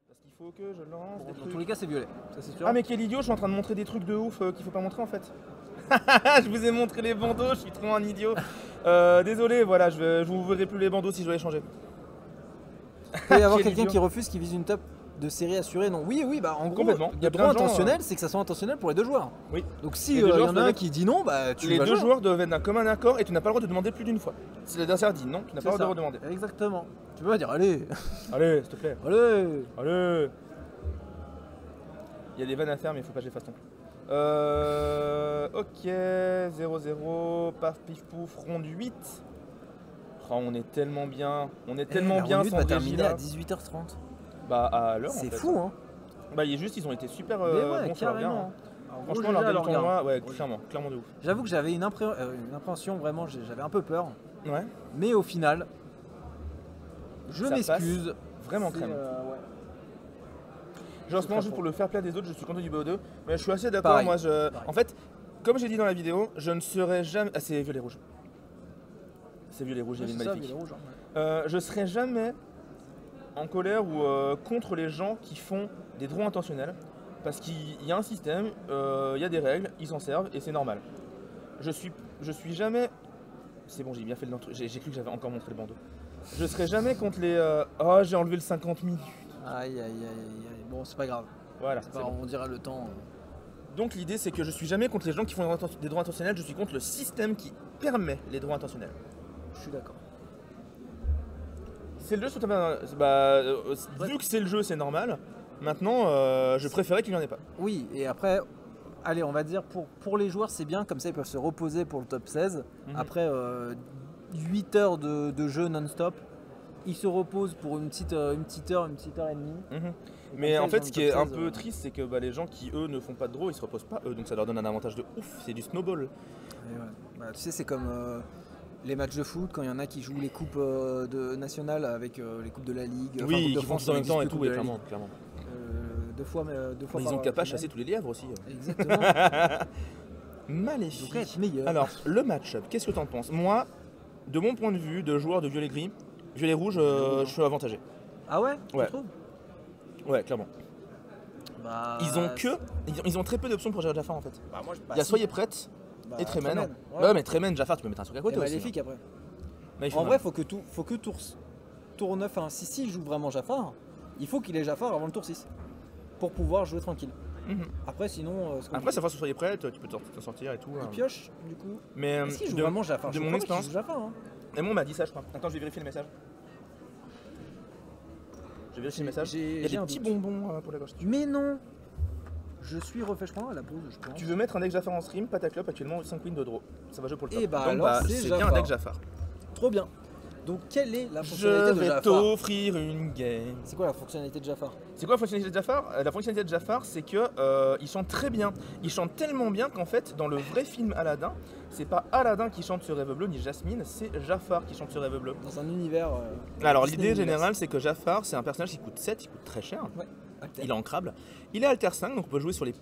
Parce qu'il faut que je lance Bon, des dans trucs. tous les cas, c'est violet, ça c'est sûr. Ah mais quel idiot, je suis en train de montrer des trucs de ouf qu'il faut pas montrer en fait. Je vous ai montré les bandeaux, je suis trop un idiot. Désolé, voilà, je vous verrai plus les bandeaux si je dois les changer. Il peut y avoir Quel quelqu'un idiot. qui refuse, qui vise une top de série assurée, non? Oui, oui, bah en gros, Complètement. Il y a le plein droit de gens, intentionnel, c'est que ça soit intentionnel pour les deux joueurs. Oui. Donc si Les il deux y joueurs en a doivent un être- qui dit non, bah tu Les vas deux jouer. joueurs doivent être d'un commun accord et tu n'as pas le droit de demander plus d'une fois. Si l'adversaire dit non, tu n'as C'est pas le droit ça. de redemander. Exactement. Tu peux pas dire allez, Allez, s'il te plaît. allez. Allez. Il y a des vannes à faire mais il faut pas que je les fasse non plus. Ok, 0-0, paf pif pouf, ronde 8. Oh, on est tellement bien, on est tellement bien sans sans régie terminer là. à 18h30. Bah à l'heure en C'est fait. fou, hein. Bah il est juste, ils ont été super Mais ouais, bons sur leur carrément. gain, hein. Alors, Franchement, gros leur GG à début leur tournoi, gain. ouais, Gros clairement de ouf. J'avoue que j'avais une impression, vraiment, j'avais un peu peur. Ouais, Mais au final, je Ça m'excuse. vraiment C'est, crème. ouais. Genre, c'est très juste fort. pour le fair play des autres, je suis content du BO2, mais je suis assez d'accord. Pareil. Moi, Pareil. en fait, comme j'ai dit dans la vidéo, je ne serai jamais. Ah, c'est violet rouge. C'est violet rouge, il y avait une C'est ça, maléfique. violet rouge, hein, ouais. Je serai jamais en colère ou contre les gens qui font des draws intentionnels, parce qu'il y a un système, il y a des règles, ils s'en servent et c'est normal. Je suis jamais. C'est bon, j'ai bien fait le j'ai cru que j'avais encore montré le bandeau. Je serai jamais contre les. Oh, j'ai enlevé le 50 minutes. Aïe, aïe, aïe, aïe. Bon, c'est pas grave. Voilà. C'est c'est pas bon. grave, on dira le temps. Donc l'idée c'est que je suis jamais contre les gens qui font des droits intentionnels, je suis contre le système qui permet les droits intentionnels. Je suis d'accord. C'est le jeu, vu que c'est le jeu, c'est normal. Maintenant, je préférais qu'il n'y en ait pas. Oui, et après, allez, on va dire pour les joueurs, c'est bien, comme ça ils peuvent se reposer pour le top 16. Mhm. Après 8 heures de jeu non-stop, ils se reposent pour une petite heure et demie. Mhm. Et Mais comme en ça, fait, ils ce ont qui le est top un 16, peu triste, c'est que les gens qui eux ne font pas de draw, ils se reposent pas eux, donc ça leur donne un avantage de ouf. C'est du snowball. Et ouais. Bah, tu sais, c'est comme les matchs de foot, quand il y en a qui jouent les coupes de nationales avec les coupes de la Ligue. Coupe Oui, de qui font France, ça en il même temps et existe tout, plus ouais, Coupe de la clairement. Ligue. Deux fois Mais ils par ont qu'à pas semaine. chasser tous les lièvres aussi. Exactement. Maléfique. Donc être meilleur. Alors, le match-up, qu'est-ce que t'en penses? Moi, de mon point de vue de joueur de violet-gris, violet-rouge, je suis avantagé. Ah ouais, Ouais. Tu trouves Ouais, clairement. Bah, Ils ont très peu d'options pour gérer Jafar en fait. Bah, moi, Il y a Soyez prête bah, et Tremen. Ouais. Ouais, mais Tremen, Jafar, tu peux mettre un truc à côté Et aussi. Maléfique après. Maléfique, En ouais. vrai, faut que tour 9, hein, si il joue vraiment Jafar, il faut qu'il ait Jafar avant le tour 6 pour pouvoir jouer tranquille. Mhm. Après, sinon, c'est Après, compliqué. ça fera que Soyez prête, tu peux t'en sortir et tout. Il pioche du coup. Mais Est-ce qu'il joue vraiment Jafar? de Je mon crois pas qu'il expérience, joue Jafar, hein. Emon m'a dit ça, je crois. Attends, je vais vérifier le message. Je vais vérifier le message. Il y a j'ai des un petits doute. bonbons pour la gauche. Mais non. Je suis refait, je crois, à la pause, je pense. Tu veux mettre un deck Jafar en stream, Pataclop actuellement 5 wins de draw. Ça va jouer pour le top. Eh bah Donc, alors, c'est c'est bien un Jafar. deck Jafar. Trop bien. Donc, quelle est la Je fonctionnalité de vais Jafar? t'offrir une game. C'est quoi la fonctionnalité de Jafar? C'est quoi la fonctionnalité de Jafar? La fonctionnalité de Jafar, c'est que il chante très bien. Il chante tellement bien qu'en fait, dans le vrai film Aladdin, c'est pas Aladdin qui chante sur Rêve Bleu ni Jasmine, c'est Jafar qui chante sur Rêve Bleu. Dans un univers. Alors Disney l'idée Universe. générale, c'est que Jafar, c'est un personnage qui coûte 7, il coûte très cher. Ouais. Il est ancrable. Il est alter 5, donc on peut jouer sur les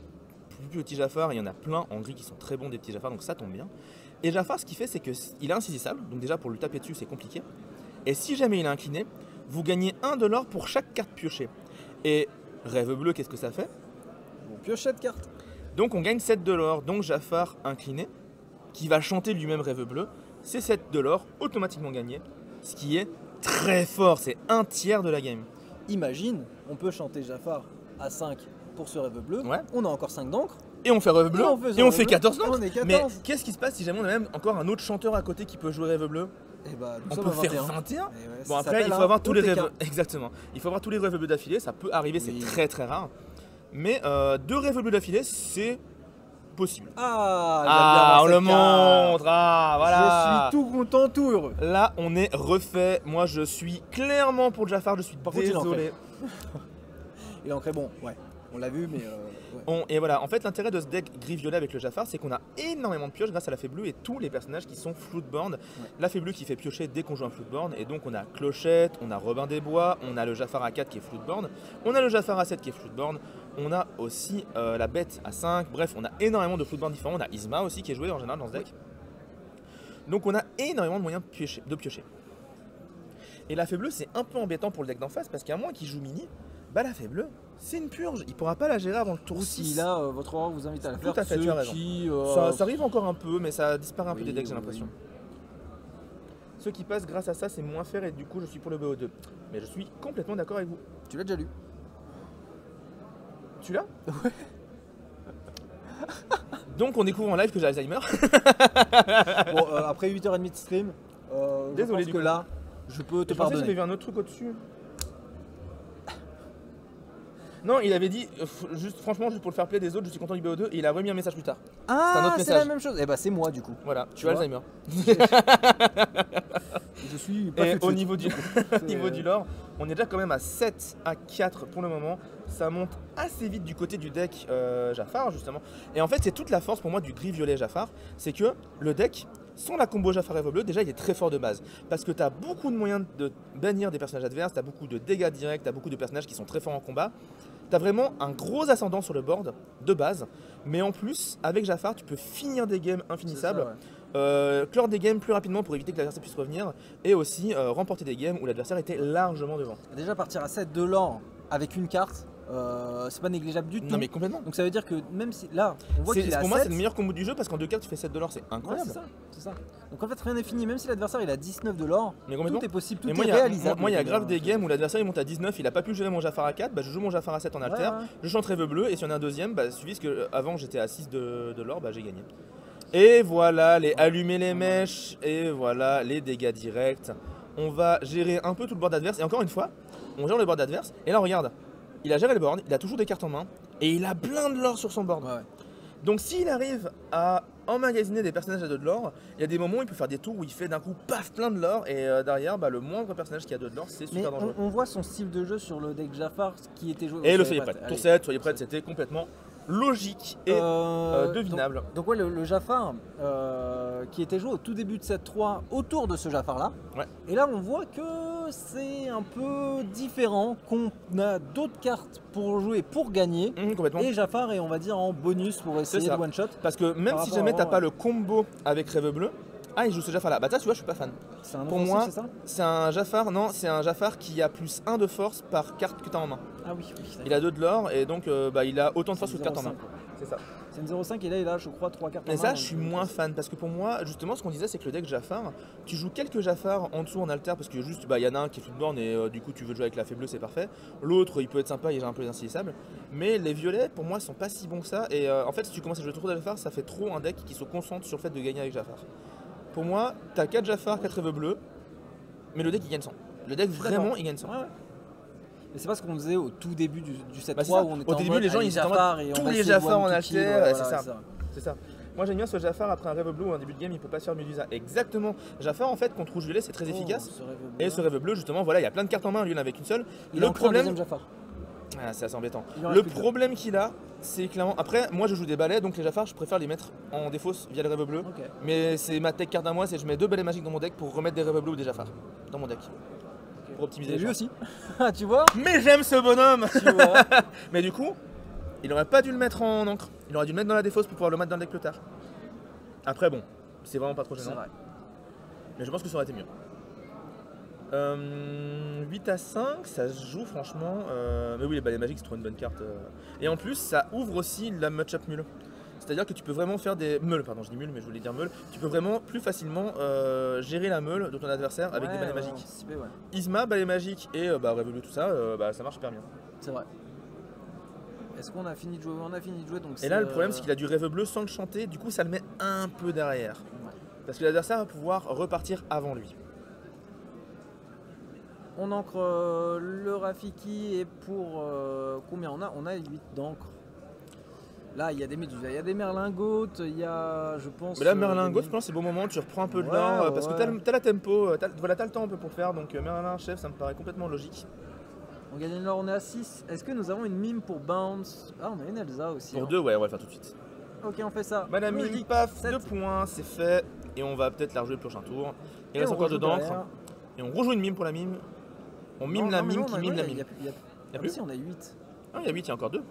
plus petits Jafar. Il y en a plein en gris qui sont très bons des petits Jafar, donc ça tombe bien. Et Jafar, ce qu'il fait, c'est qu'il est insaisissable, donc déjà pour le taper dessus, c'est compliqué. Et si jamais il est incliné, vous gagnez 1$ pour chaque carte piochée. Et Rêve Bleu, qu'est-ce que ça fait? Bon, pioche cette carte. Donc on gagne 7$. Donc Jafar incliné, qui va chanter lui-même Rêve Bleu, c'est 7$ automatiquement gagné. Ce qui est très fort, c'est un tiers de la game. Imagine, on peut chanter Jafar à 5 pour ce rêve bleu. Ouais. On a encore 5 d'encre. Et on fait Rêve Bleu, et on fait 14 d'encre. d'encre. On est 14. Mais qu'est-ce qui se passe si jamais on a même encore un autre chanteur à côté qui peut jouer Rêve Bleu? Et bah, nous On sommes peut à faire 21. 21. Et ouais, Bon ça après s'appelle il faut un avoir tous les OTK. rêves. Exactement. Il faut avoir tous les rêves bleus d'affilée, ça peut arriver, c'est Oui. très très rare. Mais 2 rêves bleus d'affilée, c'est possible. Ah, on j'aime le bien voir cette montre, ah voilà. carte. Je suis tout content, tout heureux. Là on est refait. Moi je suis clairement pour Jafar, je suis Par contre, il en désolé. Et l'ancré, bon, ouais. On l'a vu, mais. Ouais. Et voilà, en fait l'intérêt de ce deck gris-violet avec le Jafar, c'est qu'on a énormément de pioches grâce à la fée bleue et tous les personnages qui sont floodborn. La fée bleue qui fait piocher dès qu'on joue un floodborn, et donc on a Clochette, on a Robin des Bois, on a le Jafar à 4 qui est floodborn, on a le Jafar à 7 qui est floodborn, on a aussi la bête à 5, bref, on a énormément de floodborn différents, on a Isma aussi qui est joué en général dans ce deck. Donc on a énormément de moyens de piocher. Et la fée bleue, c'est un peu embêtant pour le deck d'en face parce qu'à moins qu'il joue mini, bah la fée bleue, c'est une purge. Il pourra pas la gérer avant le tour Ou 6. si là, votre aura vous invite à la Tout faire, à fait, tu as raison. qui, Ça arrive encore un peu, mais ça disparaît un peu des decks, j'ai oui, l'impression. oui. Ceux qui passent grâce à ça, c'est moins faire et du coup, je suis pour le BO2. Mais je suis complètement d'accord avec vous. Tu l'as déjà lu? Tu l'as? Ouais. Donc on découvre en live que j'ai Alzheimer. Bon, après 8h30 de stream, Désolé, je pense du que coup. là, je peux te Je pensais que j'avais pardonner. vu un autre truc au-dessus. Non, il avait dit, juste franchement, juste pour le faire play des autres, je suis content du BO2 et il a remis un message plus tard. C'est un Ah, autre c'est la message. même chose. Eh bah, c'est moi du coup. Voilà, tu Tu as vois. Alzheimer. Je suis pas Et fut-fut. au niveau du, C'est- au niveau du lore, on est déjà quand même à 7 à 4 pour le moment. Ça monte assez vite du côté du deck Jafar justement. Et en fait c'est toute la force pour moi du gris violet Jafar, c'est que le deck, sans la combo Jafar et bleu, déjà il est très fort de base. Parce que tu as beaucoup de moyens de bannir des personnages adverses, tu as beaucoup de dégâts directs, tu as beaucoup de personnages qui sont très forts en combat. Tu as vraiment un gros ascendant sur le board de base. Mais en plus, avec Jafar, tu peux finir des games infinissables. C'est ça, ouais. Clore des games plus rapidement pour éviter que l'adversaire puisse revenir et aussi remporter des games où l'adversaire était largement devant. Déjà partir à 7 de l'or avec une carte, c'est pas négligeable du tout. Non mais complètement. Donc ça veut dire que même si là, on voit qu'il est à Pour moi 7, c'est le meilleur combo du jeu parce qu'en 2 cartes tu fais 7 $, c'est ouais, incroyable. c'est ça. Donc en fait rien n'est fini, même si l'adversaire il a 19 de l'or, Mais complètement. tout est possible, tout Et est moi il y a réalisable. moi, il y a grave des games où l'adversaire il monte à 19, il a pas pu gérer mon Jafar à 4, bah, je joue mon Jafar à 7 en alter, ouais. je chante rêve bleu et si on a un deuxième, bah suffit que avant j'étais à 6 de l'or, bah j'ai gagné. Et voilà, les allumer les mèches et voilà les dégâts directs. On va gérer un peu tout le board adverse et encore une fois, on gère le board adverse et là regarde, il a géré le board, il a toujours des cartes en main et il a plein de l'or sur son board. Ouais. Donc s'il arrive à emmagasiner des personnages à 2 de l'or, il y a des moments où il peut faire des tours où il fait d'un coup paf plein de l'or et derrière bah, le moindre personnage qui a 2 de l'or c'est Mais super dangereux. on voit son style de jeu sur le deck Jafar qui était joué. Et le soyez soyez prêts. Allez. Tour 7, soyez prêts, c'était complètement logique et devinable. Donc ouais, le Jafar qui était joué au tout début de cette 3 autour de ce Jafar là. Ouais. Et là on voit que c'est un peu différent, qu'on a d'autres cartes pour jouer pour gagner. Complètement. Et Jafar est on va dire en bonus pour essayer ça. de one shot. Parce que même Par si rapport jamais à t'as avant, pas ouais. le combo avec rêve bleu, ah il joue ce Jafar là, bah ça tu vois je suis pas fan. C'est un Pour offensif, moi, c'est ça? c'est un Jafar, non c'est un Jafar qui a plus 1 de force par carte que t'as en main. Ah oui, oui. Il a 2 de l'or et donc bah, il a autant de force que de cartes en main. 0,5, quoi. C'est ça. C'est une 0,5 et là il a je crois 3 cartes en Et main, ça, donc, je suis moins fan parce que pour moi, justement, ce qu'on disait, c'est que le deck Jafar, tu joues quelques Jafar en dessous en alter parce que juste, bah, y en a un qui est footborn et du coup, tu veux jouer avec la fée bleue, c'est parfait. L'autre, il peut être sympa, il est un peu insaisissable. Mais les violets, pour moi, sont pas si bons que ça. Et en fait, si tu commences à jouer trop de Jafar, ça fait trop un deck qui se concentre sur le fait de gagner avec Jafar. Pour moi, t'as 4 Jafar, 4 rêves bleus, mais le deck il gagne 100. Le deck vraiment, D'accord. il gagne 100. Ouais, ouais. Mais c'est pas ce qu'on disait au tout début du 7-3 Bah, c'est ça. où on était Au en début, mode, les gens, allez, ils étaient en Jafar mode, et on tous va les essayer de Jafar one en to kill, alter, voilà, c'est ça. C'est ça. Moi j'aime bien ce Jafar après un rêve bleu ou un début de game, il peut pas se faire Medusa. Exactement. Jafar en fait contre rouge violet c'est très efficace. Et ce rêve bleu justement, voilà, il y a plein de cartes en main, lui il en a avec une seule. Il le a encore un problème, deuxième Jafar. ah, c'est assez embêtant. Il en Le reste plus que problème qu'il a, c'est clairement. Après, moi je joue des balais, donc les Jafar, je préfère les mettre en défausse via le rêve bleu. Ok. Mais c'est ma tech carte à moi, c'est je mets 2 balais magiques dans mon deck pour remettre des rêves bleus ou des Jafar dans mon deck. Pour optimiser Et les lui chances. aussi. Ah, tu vois. Mais j'aime ce bonhomme. Tu vois. Mais du coup, il aurait pas dû le mettre en encre. Il aurait dû le mettre dans la défausse pour pouvoir le mettre dans le deck plus tard. Après bon, c'est vraiment pas trop C'est gênant. vrai. Mais je pense que ça aurait été mieux. 8 à 5, ça se joue franchement. Mais oui, les balais magiques, c'est trop une bonne carte. Et en plus, ça ouvre aussi la match-up mule. C'est-à-dire que tu peux vraiment faire des meules, pardon, je dis mule, mais je voulais dire meule. Tu peux vraiment plus facilement gérer la meule de ton adversaire avec des balais magiques. Anticipé, ouais. Isma, balais magiques et bah, Rêve bleu, tout ça, bah, ça marche super bien. C'est vrai. Est-ce qu'on a fini de jouer? On a fini de jouer donc. Et là, le problème, c'est qu'il a du rêve bleu sans le chanter, du coup, ça le met un peu derrière. Ouais. Parce que l'adversaire va pouvoir repartir avant lui. On ancre le Rafiki et pour combien on a? On a 8 d'encre. Là, il y a des méduses, il y a des merlingotes, il y a, je pense. Mais là, Merlin des Ghost, je pense que c'est bon moment, tu reprends un peu de Ouais, l'or, parce que ouais. t'as la tempo, voilà, t'as le temps un peu pour le faire, donc Merlin chef, ça me paraît complètement logique. On gagne une l'or, on est à 6. Est-ce que nous avons une mime pour bounce? Ah, on a une Elsa aussi. Pour hein. 2, ouais, on va le faire tout de suite. Ok, on fait ça. Madame Mime, Logique, paf, 7. 2 points, c'est fait, et on va peut-être la rejouer le prochain tour. Il Et reste on encore rejoue 2 d'encre, derrière. et on rejoue une mime pour la mime. On mime Non, la non, mais mime non, qui on a- mime la ouais, mime. y a Y a plus si, on a 8. Ah, il y a 8, il y a encore 2.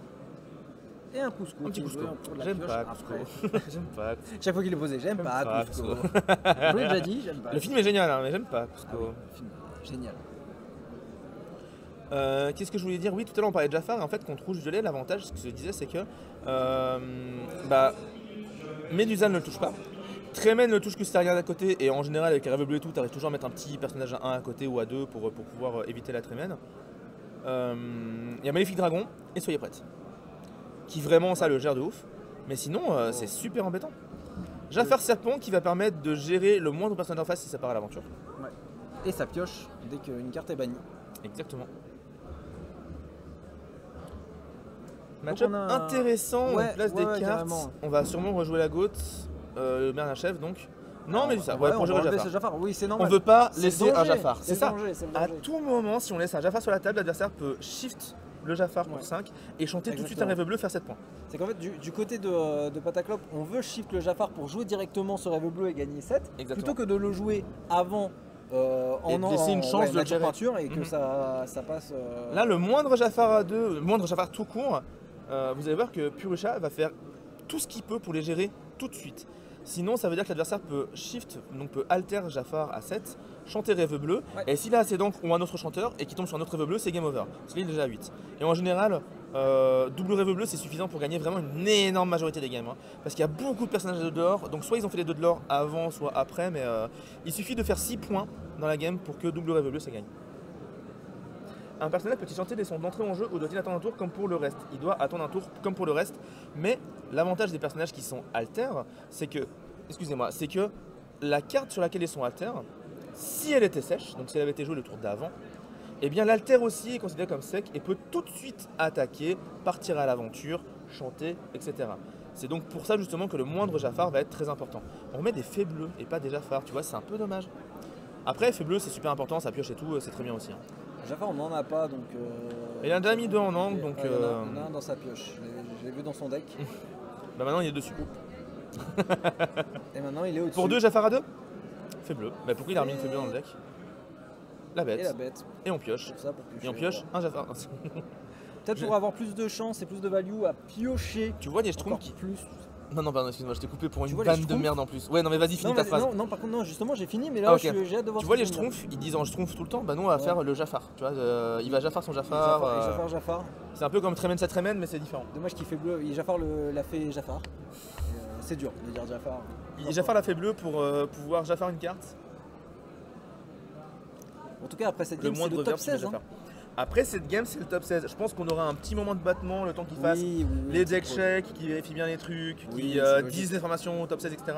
Et un Cusco. Un petit qui est Cusco. joué pour la J'aime pioche pas après. Cusco. J'aime pas. Chaque fois qu'il est posé, j'aime pas pas Cusco. Cusco. Je l'ai déjà dit, j'aime pas. Le film est génial, hein, mais j'aime pas Ah Cusco. oui, le film. Génial. Qu'est-ce que je voulais dire? Oui, tout à l'heure on parlait de Jafar, et en fait contre rouge-violet, l'avantage, ce que je disais, c'est que Médusa ne le touche pas. Trémène ne le touche que si t'as rien à côté, et en général avec les rêves bleus et tout, t'arrives toujours à mettre un petit personnage à 1 à côté ou à 2 pour pouvoir éviter la trémène. Il y a Maléfique Dragon, et soyez prêtes. Qui vraiment ça le gère de ouf, mais sinon c'est super embêtant. Jafar Serpent qui va permettre de gérer le moindre personnage en face si ça part à l'aventure. Ouais. Et ça pioche dès qu'une carte est bannie. Exactement. Match-up intéressant, ouais, on place des cartes, carrément. on va sûrement rejouer la Goth, le Merlin Chef donc. Non mais ça, ouais, pour gérer Jafar. Oui, c'est On normal. veut pas C'est laisser le danger, un Jafar, c'est ça. le danger. À tout moment, si on laisse un Jafar sur la table, l'adversaire peut shift le Jafar pour 5 et chanter tout de suite un rêve bleu, faire 7 points. C'est qu'en fait, du côté de Pataclope, on veut shift le Jafar pour jouer directement ce rêve bleu et gagner 7, plutôt que de le jouer avant laisser une chance de le gérer. peinture et que ça passe. Là, le moindre Jafar à 2, le moindre Jafar tout court, vous allez voir que Purusha va faire tout ce qu'il peut pour les gérer tout de suite. Sinon, ça veut dire que l'adversaire peut shift, donc peut alter Jafar à 7, chanter rêve bleu, et s'il a assez d'encre ou un autre chanteur et qui tombe sur un autre rêve bleu, c'est game over. Parce qu'il est déjà à 8. Et en général, double rêve bleu, c'est suffisant pour gagner vraiment une énorme majorité des games. Parce qu'il y a beaucoup de personnages à 2 de l'or, donc soit ils ont fait les 2 de l'or avant, soit après, mais il suffit de faire 6 points dans la game pour que double rêve bleu, ça gagne. Un personnage peut-il chanter dès son entrée en jeu ou doit-il attendre un tour comme pour le reste? Il doit attendre un tour comme pour le reste, mais l'avantage des personnages qui sont alters, c'est que, c'est que la carte sur laquelle ils sont alters, si elle était sèche, donc si elle avait été jouée le tour d'avant, eh bien l'alter aussi est considéré comme sec et peut tout de suite attaquer, partir à l'aventure, chanter, etc. C'est donc pour ça justement que le moindre Jafar va être très important. On met des fées bleus et pas des Jafars, tu vois, c'est un peu dommage. Après, fées bleu c'est super important, ça pioche et tout, c'est très bien aussi. Jafar, on n'en a pas, donc. Il a déjà mis 2 en angle, donc. Il y en a un dans sa pioche. Je l'ai vu dans son deck. Bah maintenant il est dessus. Et maintenant il est au-dessus. Pour 2 Jafar à 2 fait bleu. Bah pourquoi il a remis une fait bleu dans le deck? La bête. Et la bête. Et on pioche. Ça pour piocher, et on pioche un Jafar. Peut-être pour avoir plus de chance et plus de value à piocher. Tu vois les Schtroumpfs qui. Plus. Non, pardon, excuse-moi, je t'ai coupé pour une vanne de merde en plus. Ouais, non, mais vas-y, finis ta phrase. Non, par contre, non, justement, j'ai fini, mais là, j'ai hâte de voir. Tu vois les Schtroumpfs, ils disent en Schtroumpf tout le temps, bah nous, on va faire le Jafar. Tu vois, il va Jafar son Jafar. Jafar. C'est un peu comme Tremen, ça Tremen, mais c'est différent. Dommage qu'il fait bleu, il Jafar l'a fait Jafar. C'est dur de dire Jafar. Jafar l'a fait bleu pour pouvoir Jafar une carte. En tout cas, après cette game, c'est le top 16. Après cette game, c'est le top 16. Je pense qu'on aura un petit moment de battement le temps qu'ils fassent les deck checks, qu'ils vérifient bien les trucs, qu'ils disent les informations au top 16, etc.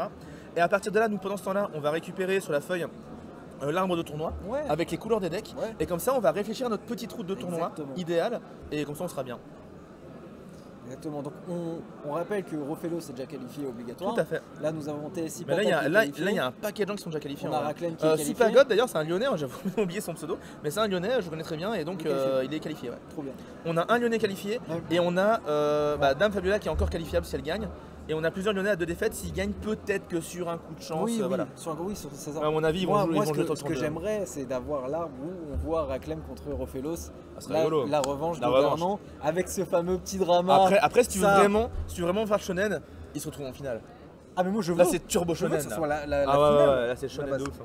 Et à partir de là, nous, pendant ce temps-là, on va récupérer sur la feuille l'arbre de tournoi avec les couleurs des decks. Et comme ça, on va réfléchir à notre petite route de tournoi idéale. Et comme ça, on sera bien. Exactement, donc on rappelle que Rofello c'est déjà qualifié obligatoire. Tout à fait. Là nous avons TSI. Là il y a un paquet de gens qui sont déjà qualifiés. On a Raclem qui est qualifié. Supergod d'ailleurs c'est un lyonnais, j'avoue oublié son pseudo, mais c'est un lyonnais, je connais très bien et donc il est qualifié. Ouais. Trop bien. On a un lyonnais qualifié et on a Dame Fabiola qui est encore qualifiable si elle gagne. Et on a plusieurs lyonnais à 2 défaites, s'ils gagnent peut-être que sur un coup de chance. Voilà. Sur ça. À mon avis, ils vont jouer le top 32. Ce que j'aimerais, c'est d'avoir l'arbre où on voit Raclem contre Rofellos. La revanche de Vernon avec ce fameux petit drama. Après si tu veux vraiment faire shonen, ils se retrouvent en finale. Ah mais moi je veux. Là c'est turbo shonen. Que ce soit la finale. Ouais, là c'est shonen de ouf.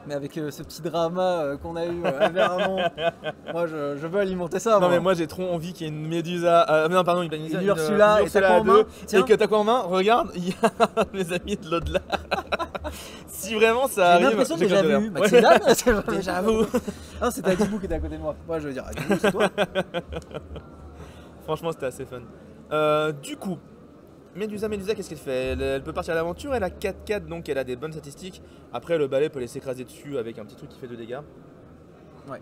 Mais avec ce petit drama qu'on a eu à Vernon, moi je veux alimenter ça. Non mais moi j'ai trop envie qu'il y ait une Médusa, non pardon, une Ursula et t'as quoi en main? Et que t'as quoi en main? Regarde, il y a mes amis de l'au-delà. Si vraiment ça arrive, j'ai l'impression de déjà vu. Maximilian, déjà vous. Non c'était Adibou qui était à côté de moi. Moi je veux dire Adibou c'est toi. Franchement c'était assez fun. Du coup, Médusa, qu'est-ce qu'elle fait? Elle peut partir à l'aventure, elle a 4-4 donc elle a des bonnes statistiques. Après le balai peut les s'écraser dessus avec un petit truc qui fait 2 dégâts. Ouais.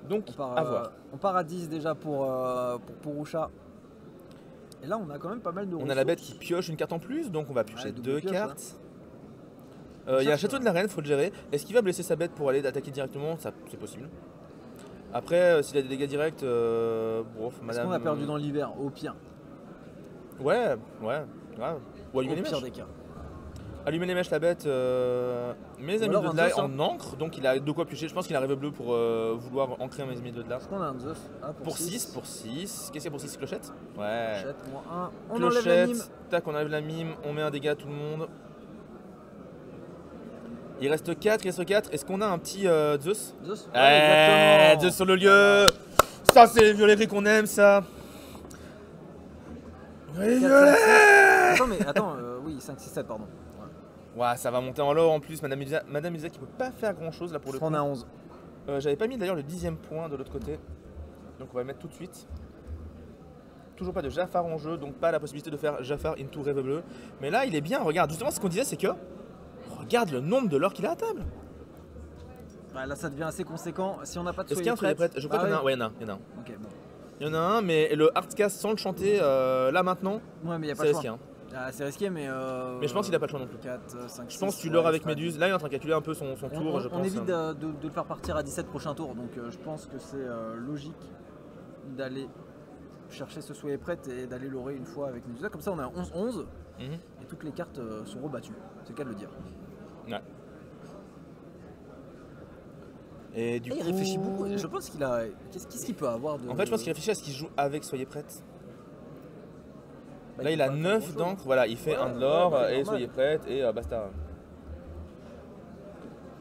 Donc à voir. On part à 10 déjà pour Purusha. Et là on a quand même pas mal de ressources. On a la bête qui pioche une carte en plus, donc on va piocher 2 cartes. Il y a un château de la reine, faut le gérer. Est-ce qu'il va blesser sa bête pour aller attaquer directement? Ça c'est possible. Après s'il a des dégâts directs, madame. Est-ce qu'on a perdu dans l'hiver au pire? Ouais, grave. Ou allumer les mèches. Des cas. Allumer les mèches, la bête. Mais les amis de Delaï en encre, donc il a de quoi piocher. Je pense qu'il a rêve bleu pour vouloir ancrer mes amis de Delaï. Est-ce qu'on a un Zeus pour 6. Qu'est-ce qu'il y a pour 6? Clochette? Ouais. Clochette, -1. On Clochette, enlève la mime. Tac, on enlève la mime, on met un dégât à tout le monde. Il reste 4, Est-ce qu'on a un petit Zeus? Zeus. Ouais, Zeus sur le lieu. Ça, c'est les violeries qu'on aime, ça. Les violets. Attends, mais attends, oui, 5, 6, 7, pardon. Ouais, ça va monter en lore en plus. Madame Elisa qui peut pas faire grand chose là pour le coup. On a 11. J'avais pas mis d'ailleurs le 10e point de l'autre côté. Donc on va le mettre tout de suite. Toujours pas de Jafar en jeu, donc pas la possibilité de faire Jafar into Rêve Bleu. Mais là il est bien, regarde, justement ce qu'on disait c'est que regarde le nombre de l'or qu'il a à table. Bah, là ça devient assez conséquent. Si on n'a pas de Est-ce qu'il y a un soyez prête? Je crois qu'il y en a un. Ouais, il y en a un. Ok, bon. Il y en a un, mais le hardcast sans le chanter là maintenant, Ouais, mais il y a pas c'est de choix. risqué. Hein. Ah, c'est risqué, mais. Mais je pense qu'il a pas le choix non plus. 4, 5, Je pense que tu l'auras avec Méduse. Là il est en train de calculer un peu son tour, je pense. On évite de le faire partir à 17 prochains tours, donc je pense que c'est logique d'aller chercher ce soyez prête et d'aller l'aurer une fois avec Médusa. Comme ça on a 11-11 et toutes les cartes sont rebattues, c'est le cas de le dire. Ouais. Et du coup, il réfléchit beaucoup, je pense qu'il a. Qu'est-ce qu'il peut avoir de. En fait, je pense qu'il réfléchit à ce qu'il joue avec Soyez prête. Bah, Là, il a 9 d'encre, voilà, il fait un de l'or et normal. Soyez prête et basta.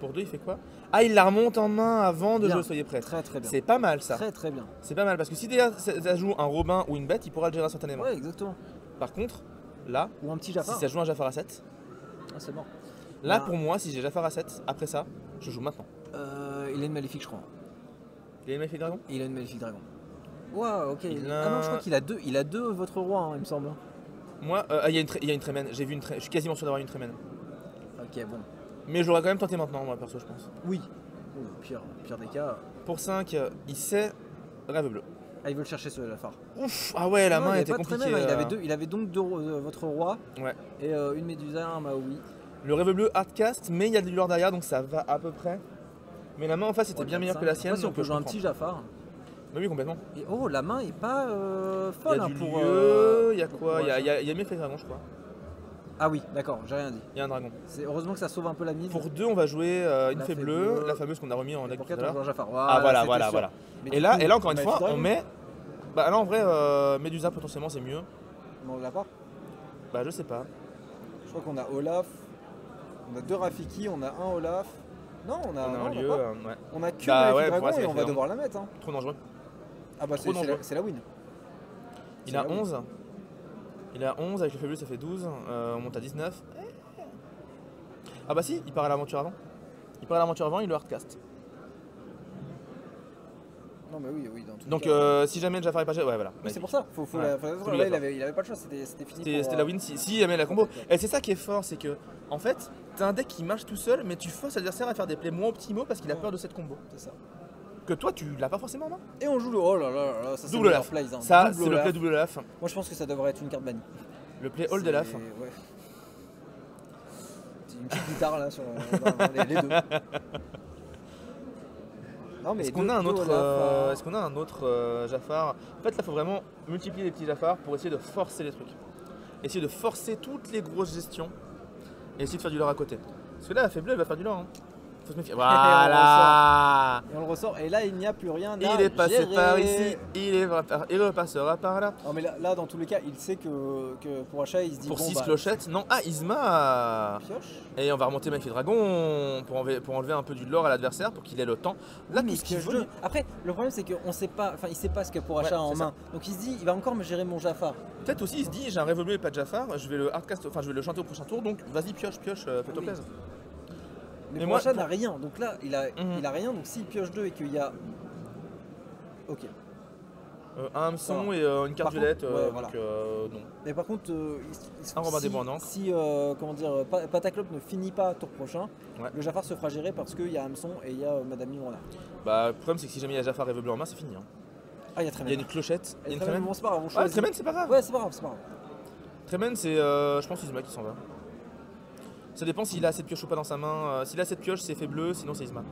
Pour 2, il fait quoi? Ah, il la remonte en main avant de Bien. jouer Soyez prête. Très très bien. C'est pas mal ça. Très très bien. C'est pas mal parce que si déjà ça joue un Robin ou une bête, il pourra le gérer instantanément. Ouais, exactement. Par contre, là, Ou un petit si Jafar. ça joue un Jafar à 7, Ah, c'est mort. là Bah, pour moi, si j'ai Jafar à 7, après ça, je joue maintenant. Il a une maléfique, je crois. Il a une Maléfique Dragon? Il a une maléfique dragon. Waouh, ok. Il Ah non, je crois a- qu'il a deux. Il a deux votre roi, hein, il me semble. Moi, il y a une Trémène. J'ai vu une je suis quasiment sûr d'avoir une Trémène. Ok, bon. Mais j'aurais quand même tenté maintenant, moi perso, je pense. Oui. Au pire des cas. Pour 5, il sait Rêve Bleu. Ah, il veut le chercher ce Jafar. Ouf, ah ouais, la Non, main il était avait pas de compliquée. Trémène, hein. Il avait donc deux, votre roi Ouais. et une Médusa, un Maui. Le Rêve Bleu hardcast, mais il y a du lore derrière, donc ça va à peu près. Mais la main en face était bien meilleure que la sienne. Si on donc peut je jouer un comprends. petit Jafar. Bah oui, complètement. Et oh, la main est pas Il y folle a hein, du pour. lieu, il y a pour quoi? Il y Achat. a Méphée Dragon, je crois. Ah oui, d'accord, j'ai rien dit. Il y a un dragon. C'est heureusement que ça sauve un peu la mise. Pour 2, on va jouer une La fée fée bleue, bleue. la fameuse qu'on a remis en Et deck pour tout à 4 on l'heure. joue un Jafar. Ah voilà, c'était voilà, sûr. voilà. Mais Et du là, coup, encore une Maléfique fois, on Dragon, met. Bah là en vrai, Médusa potentiellement c'est mieux. on l'a pas. Bah je sais pas. Je crois qu'on a Olaf, on a deux Rafiki, on a un Olaf. Non, on a, On a non, un on a lieu. pas. Ouais. On a que Bah Maléfique ouais, Dragon ouais, ça et fait on va vraiment- devoir la mettre. Hein. Trop dangereux. Ah bah Trop dangereux. c'est la win. Il C'est a la win. 11. Il a 11, avec le faibleux ça fait 12. On monte à 19. Ah bah si, il part à l'aventure avant. Il part à l'aventure avant, il le hardcast. Non mais oui, dans tout Donc cas. si jamais Jafar est pas géré, ouais voilà. Oui, c'est pour ça. Faut Ouais. là, Faut lui il la avait pas de choix, c'était fini. C'était pour, la win si jamais la combo. Et c'est ça qui est fort, c'est que en fait, t'as un deck qui marche tout seul, mais tu forces l'adversaire à faire des plays moins optimaux parce qu'il a peur de cette combo. C'est ça. Que toi tu l'as pas forcément en main. Et on joue le. Oh là là là, ça c'est Double le meilleur Olaf. plays, hein. Ça Double c'est le Olaf. play double Olaf. Moi je pense que ça devrait être une carte bannie. Le play all de Olaf. Ouais. C'est une petite guitare là sur les deux. Non, mais Est-ce qu'on deux- a un deux autre, Olaf, est-ce qu'on a un autre Jafar? En fait, là, faut vraiment multiplier les petits Jafar pour essayer de forcer les trucs. Essayer de forcer toutes les grosses gestions et essayer de faire du lore à côté. Parce que là, la fée bleue, elle va faire du lore. Hein. Faut se méfier. Voilà. Et on le ressort, et là il n'y a plus rien à Il est passé gérer. par ici, il repassera par là. Non mais là dans tous les cas il sait que pour achat il se dit Pour bon 6 bah, clochettes, non. Ah, Isma. pioche. Et on va remonter Maïfé Dragon pour enlever un peu du lore à l'adversaire pour qu'il ait le temps. Là, Oui, tout mais ce qu'il pioche veut. deux. Après le problème c'est qu'on sait pas, enfin il sait pas ce que pour achat Ouais, en c'est main. Donc il se dit il va encore me gérer mon Jafar. Peut-être aussi, il se dit j'ai un rêve bleu et pas de Jafar, je vais le hardcast, enfin je vais le chanter au prochain tour, donc vas-y pioche, fais-toi Oui. plaisir. Mais Mais pour moi, achat pour- n'a rien. Donc là il a Mhm. rien. Donc s'il pioche 2 et qu'il y a. Ok. Un hameçon Ça va. et une carte Par contre, violette, ouais, voilà. donc non. Mais par contre, Un Robin des Bois en encre. si comment dire, Pataclope ne finit pas tour prochain, Ouais. le Jafar se fera gérer parce qu'il y a Hameçon et il y a Madame Mimrona. Bah le problème c'est que si jamais il y a Jafar rêve bleu en main, c'est fini. Hein. Ah, il y a très Il y a une clochette, il y a une Trémène. Bon, c'est pas grave, on Ouais, choisit. Trémène c'est pas grave. Ouais, c'est pas grave, c'est pas grave. Trémène c'est, je pense, Isma qui s'en va. Ça dépend s'il a assez de pioche ou pas dans sa main. S'il a assez de pioche, c'est fait bleu, sinon c'est Isma.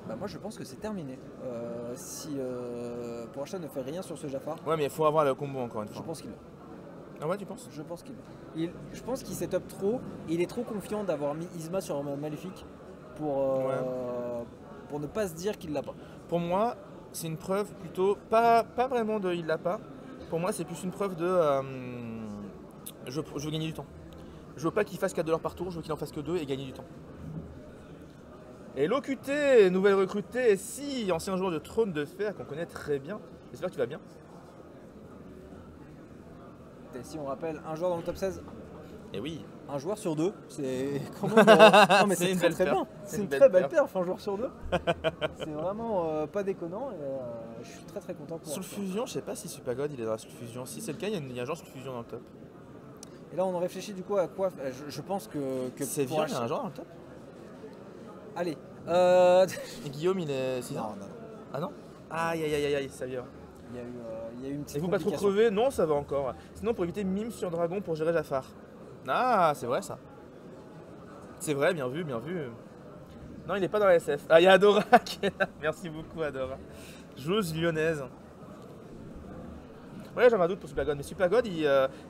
Bah, moi, je pense que c'est terminé. Si pour achat ne fait rien sur ce Jafar, Ouais, mais il faut avoir le combo encore une je fois. pense qu'il l'a. Ah ouais, tu penses? Je pense qu'il l'a. Je pense qu'il setup trop. Il est trop confiant d'avoir mis Isma sur un Maléfique pour ne pas se dire qu'il l'a pas. Pour moi, c'est une preuve plutôt, pas vraiment de il l'a pas. Pour moi, c'est plus une preuve de je veux gagner du temps. Je veux pas qu'il fasse 4 $ par tour, je veux qu'il en fasse que 2 et gagner du temps. Et l'OQT, nouvelle recrue TSI, ancien joueur de Trône de Fer qu'on connaît très bien. J'espère que tu vas bien. Si on rappelle, un joueur dans le top 16. Et oui. Un joueur sur 2, c'est quand même. Non, mais c'est très bien. C'est une très belle perf, un joueur sur 2. C'est vraiment pas déconnant et je suis très très content pour Soul Fusion, je sais pas si Supagod il est dans la Soul Fusion. Si c'est le cas, il y a un genre Soul Fusion dans le top. Et là on en réfléchit du coup à quoi. Je pense que c'est bien, il y a un genre dans le top. Allez. Et Guillaume il est 6 ans. Non. Ah non. Aïe aïe aïe aïe, ça vient. Il y a eu une petite. Et vous pas trop crever? Non, ça va encore. Sinon pour éviter mime sur dragon pour gérer Jafar. Ah, c'est vrai ça. C'est vrai, bien vu, bien vu. Non, il n'est pas dans la SF. Ah, il y a Adora qui est là. Merci beaucoup, Adora. Joueuse lyonnaise. Ouais, j'avais un doute pour Supagod. Mais Supagod,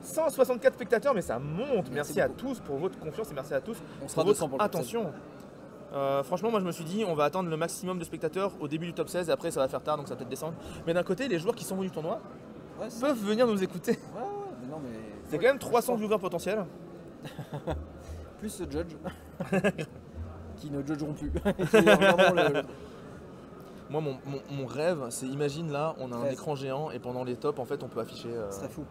164 spectateurs, mais ça monte. Merci à tous pour votre confiance et merci à tous pour votre attention. Franchement, moi je me suis dit, on va attendre le maximum de spectateurs au début du top 16 et après ça va faire tard donc ça va peut-être descendre. Mais d'un côté, les joueurs qui sont venus du tournoi peuvent venir nous écouter. Ouais, mais non, mais. C'est quand même 300 viewers potentiels. Plus ce judge. Qui ne judgeront plus. Moi, mon rêve, c'est imagine là, on a un écran géant et pendant les tops, en fait, on peut afficher. C'est fou.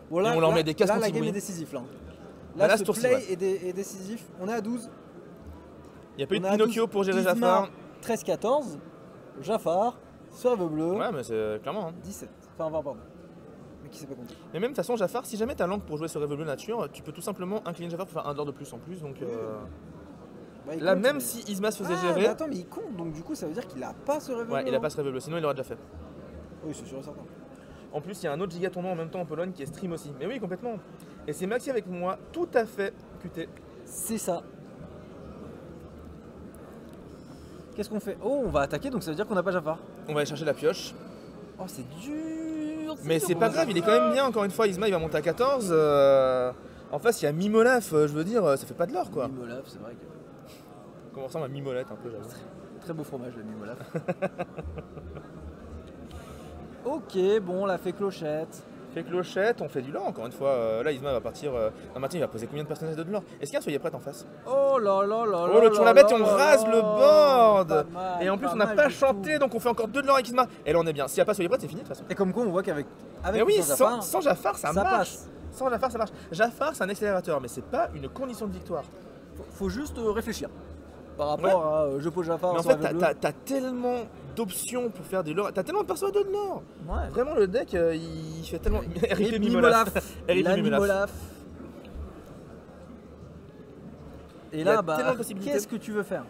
Bon, là, et on leur met des casques. Là, la game est décisive. Là, ce play est décisif. On est à 12. Il n'y a pas eu de Pinocchio pour gérer Jafar. 13-14. Jafar. Serve bleu. Ouais, mais c'est clairement. 17. Enfin, 20, pardon. Mais qui sait pas compter. Mais même de toute façon, Jafar, si jamais tu as langue pour jouer sur Rêve bleu nature, tu peux tout simplement incliner Jafar pour faire $1 de plus en plus. Donc. Bah, là, compte, même mais... si Isma se faisait mais gérer. attends, mais il compte, donc du coup, ça veut dire qu'il a pas ce rêve bleu. Ouais, il a pas ce rêve bleu, sinon il l'aurait déjà fait. Oui, c'est sûr et certain. En plus, il y a un autre giga tournoi en même temps en Pologne qui est stream aussi. Mais oui, complètement. Et c'est Maxi avec moi, tout à fait QT. C'est ça. Qu'est-ce qu'on fait? Oh, on va attaquer, donc ça veut dire qu'on n'a pas Jafar. On va aller chercher la pioche. Oh, c'est dur. Mais c'est pas grave, il est quand même bien. Encore une fois, Isma il va monter à 14. En face, il y a Mimolaf, je veux dire, ça fait pas de l'or quoi. Mimolaf, c'est vrai que. On ressemble à Mimolette un peu, j'avoue. Très beau fromage, le Mimolaf. Ok, bon, on l'a fait clochette. Fait clochette, on fait du lore encore une fois. Là, Isma va partir. Non, Martin, il va poser combien de personnages de lore? Est-ce qu'il y a un soyez prête en face? Oh là là là. Oh, le tour la bête et on rase le board. Et en plus, on n'a pas chanté, donc on fait encore 2 de lore avec Isma. Et là, on est bien. S'il n'y a pas soyez prête, c'est fini de toute façon. Et comme quoi, on voit qu'avec. Mais oui, sans Jafar, ça marche. Passe. Sans Jafar, ça marche. Jafar, c'est un accélérateur, mais c'est pas une condition de victoire. Faut juste réfléchir. Par rapport à je pose Jafar. Mais en fait, t'as tellement d'options pour faire des lore. T'as tellement de personnages de lore. Ouais. Vraiment, le deck, il fait tellement. RIP Mimolaf. Mimolaf. Et là, bah, qu'est-ce que tu veux faire?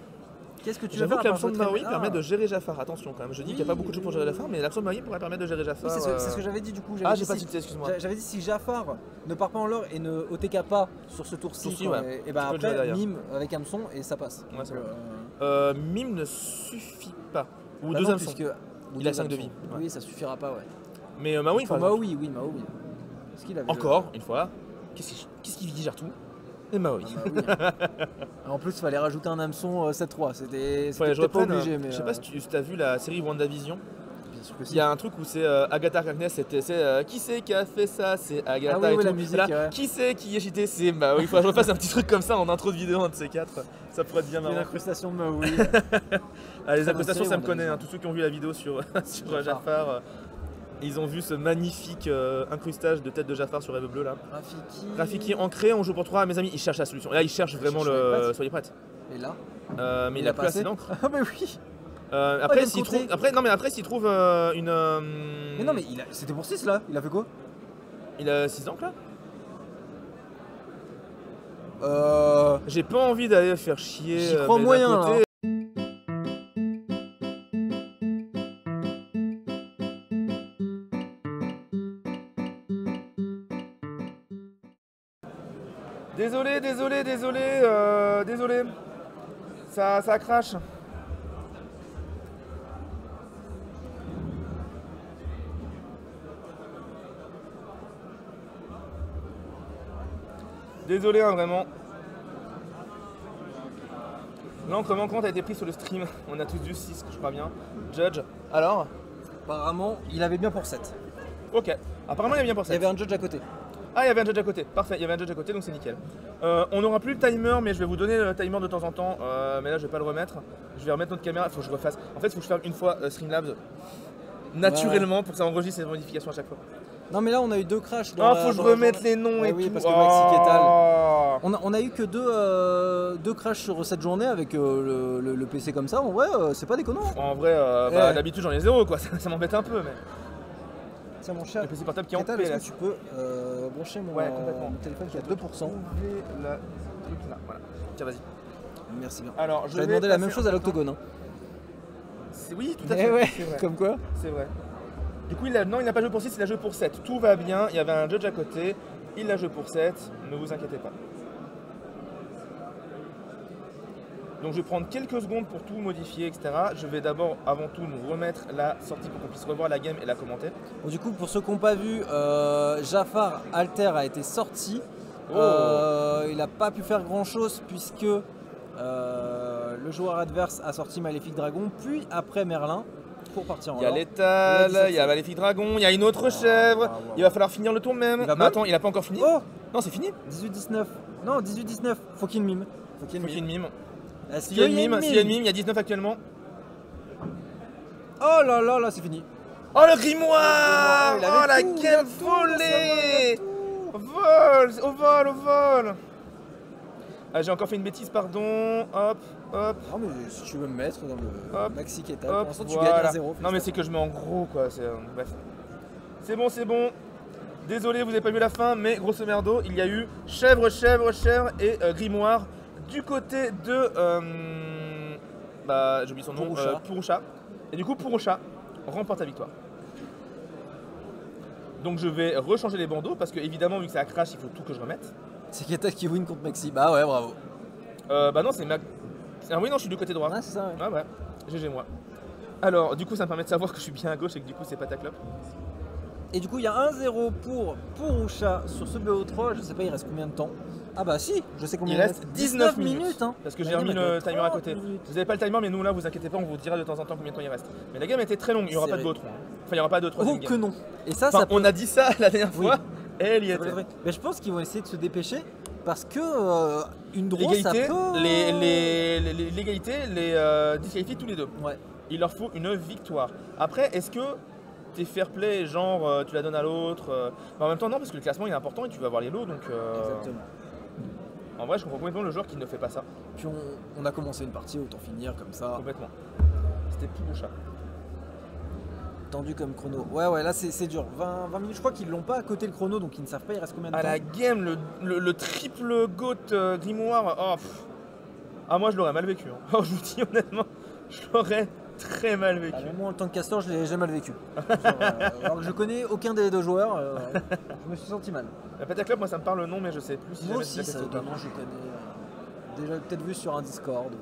Qu'est-ce que tu veux faire? J'avoue que l'absence de Maui permet de gérer Jafar. Attention quand même. Je dis qu'il n'y a pas beaucoup de choses pour gérer Jafar, mais l'absence de Maui pourrait permettre de gérer Jafar. Oui, c'est ce que j'avais dit du coup. Ah, j'ai pas cité, excuse-moi. J'avais dit si Jafar ne part pas en lore et ne OTK pas sur ce tour-ci, et bah après mime avec hameçon et ça passe. Ouais, mime ne suffit pas. Ou 2 hameçons. Il a 5 de vie. Oui, ça suffira pas, ouais. Mais Maui, Maui. Encore une fois, qu'est-ce qu'il gère tout? Et Maui. En plus, il fallait rajouter un hameçon 7-3. C'était pas obligé. Mais je sais pas si tu as vu la série WandaVision. Bien sûr que si. Il y a un truc où c'est Agatha Harkness, qui c'est qui a fait ça? C'est Agatha. Ah oui, et tout. la musique. Là, qui c'est qui est cheaté? C'est Maui. Il faudrait que je refasse un petit truc comme ça en intro de vidéo, un de ces 4. Ça pourrait être bien marrant. Une incrustation de Maui. Les incrustations, ça me connaît. Tous ceux qui ont vu la vidéo sur Jafar. Ils ont vu ce magnifique incrustage de tête de Jafar sur Rêve bleu là. Rafiki ancré, on joue pour 3, mes amis, il cherche la solution. Et là, il cherche vraiment le. Soyez prêtes. Et là mais il a plus assez d'encre. Ah, mais oui. Après, s'il trouve. Après, s'il trouve une. Mais non, mais c'était pour 6 là, il a fait quoi? Il a 6 d'encre là. J'ai pas envie d'aller faire chier. J'y crois moyen là. Désolé. Ça crache. Désolé, vraiment. L'encre manquante a été prise sur le stream. On a tous vu 6, je crois bien. Judge, alors? Apparemment, il avait bien pour 7. Ok, apparemment il est bien pour 7. Il y avait un judge à côté. Ah, il y avait un judge à côté. Parfait, il y avait un judge à côté, donc c'est nickel. On n'aura plus le timer, mais je vais vous donner le timer de temps en temps. Mais là, je vais pas le remettre. Je vais remettre notre caméra. Il faut que je refasse. En fait, il faut que je fasse une fois Streamlabs naturellement pour que ça enregistre ces modifications à chaque fois. Non, mais là, on a eu 2 crashs. Ah, faut que je remette les noms et oui, tout. parce que Maxi Ketal. On a eu que 2 crashs sur cette journée avec le PC comme ça. En vrai, c'est pas déconnant. En vrai, d'habitude, j'en ai 0, quoi. Ça m'embête un peu, mais. Tiens, mon cher. Le PC portable qui est en Ketal, paix, est-ce là. que tu peux brancher mon téléphone qui est à 2%. Le truc là, voilà. Tiens, vas-y. Merci bien. Alors, je vais demander la même chose à l'Octogone. Hein. Oui, tout à fait. Ouais, c'est vrai. Comme quoi. C'est vrai. Du coup, non, il n'a pas joué pour 6, il a joué pour 7. Tout va bien, il y avait un judge à côté, il a joué pour 7, ne vous inquiétez pas. Donc je vais prendre quelques secondes pour tout modifier, etc. Je vais d'abord, avant tout, nous remettre la sortie pour qu'on puisse revoir la game et la commenter. Bon, du coup, pour ceux qui n'ont pas vu, Jafar Alter a été sorti. Il n'a pas pu faire grand chose puisque le joueur adverse a sorti Maléfique Dragon, puis après Merlin pour partir en Il y a lore. Létal, il y a Maléfique Dragon, il y a une autre chèvre. Il va falloir finir le tour même. Mais attends, il a pas encore fini. Oh, non, c'est fini. 18-19. Non, 18-19. Faut qu'il mime. Faut qu'il mime. S'il y a une mime, il y a 19 actuellement. Oh là là, là c'est fini. Oh le grimoire. Oh la game volée. Au vol. Ah, j'ai encore fait une bêtise, pardon. Hop. Non mais si tu veux me mettre dans le Maxi Ketal, pour l'instant tu voilà. gagnes à 0. Non mais c'est que je mets en gros quoi. Bref. C'est bon. Désolé, vous n'avez pas vu la fin, mais grosso merdo, il y a eu chèvre et grimoire du côté de... j'ai oublié son nom, Purusha. Et du coup, Purusha remporte la victoire. Donc je vais rechanger les bandeaux, parce que évidemment, vu que ça a crash, il faut tout que je remette. C'est Ketal qui win contre Maxi. Bah ouais, bravo. Non, c'est Mac... Ah oui, non, je suis du côté droit. Ah, c'est ça, ouais. Ah ouais, GG moi. Alors, du coup, ça me permet de savoir que je suis bien à gauche et que du coup, c'est pas ta clope. Et du coup, il y a 1-0 pour Purusha sur ce BO3. Je sais pas, il reste combien de temps? Ah bah si, je sais combien il reste. 19 minutes. Hein. Parce que j'ai remis le timer à côté. Vous avez pas le timer, mais nous là, vous inquiétez pas, on vous dira de temps en temps combien de temps il reste. Mais la game était très longue, il n'y aura pas de BO3. Enfin, il n'y aura pas de 3 Oh que non. Et ça, enfin, on a dit ça la dernière fois, et elle y était. Mais je pense qu'ils vont essayer de se dépêcher. Parce que une draw, ça peut... L'égalité les disqualifie tous les deux. Ouais. Il leur faut une victoire. Après, est-ce que t'es fair play, genre tu la donnes à l'autre en même temps, non, parce que le classement il est important et tu vas avoir les lots. Donc, Exactement. En vrai, je comprends complètement le joueur qui ne fait pas ça. Puis on a commencé une partie, autant finir comme ça. Complètement. C'était Purusha. Tendu comme chrono. Ouais, là c'est dur. 20 minutes, je crois qu'ils l'ont pas à côté le chrono, donc ils ne savent pas il reste combien de temps. La game, le triple GOAT grimoire. Oh, ah, moi je l'aurais mal vécu. Hein. Oh, je vous dis honnêtement, je l'aurais très mal vécu. Moi en tant que castor, j'ai mal vécu. Alors que je connais aucun des deux joueurs, je me suis senti mal. La Pataclub, moi ça me parle le nom, mais je sais plus si moi jamais aussi, ça, je connais. Déjà peut-être vu sur un Discord.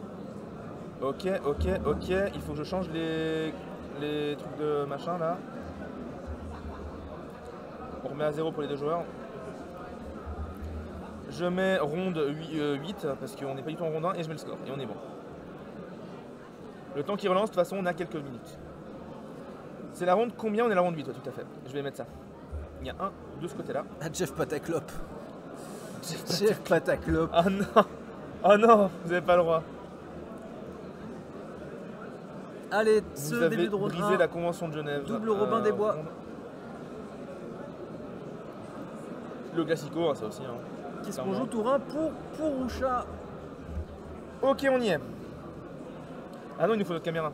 Ok. Il faut que je change les trucs de machin là. On remet à 0 pour les deux joueurs. Je mets ronde 8 parce qu'on n'est pas du tout en ronde 1 et je mets le score et on est bon. Le temps qui relance, de toute façon on a quelques minutes. C'est la ronde combien? On est la ronde 8, tout à fait. Je vais mettre ça. Il y a un de ce côté là. Ah, Jeff Pataclop. Jeff Pataclop. Oh non. Oh non, vous n'avez pas le droit. Allez, vous avez début de ronde brisé 1. la convention de Genève. Double Robin des Bois. Le classico, hein, ça aussi. Hein. Qu'est-ce qu'on joue tour 1 pour Purusha? Ok, on y est. Ah non, il nous faut notre caméra.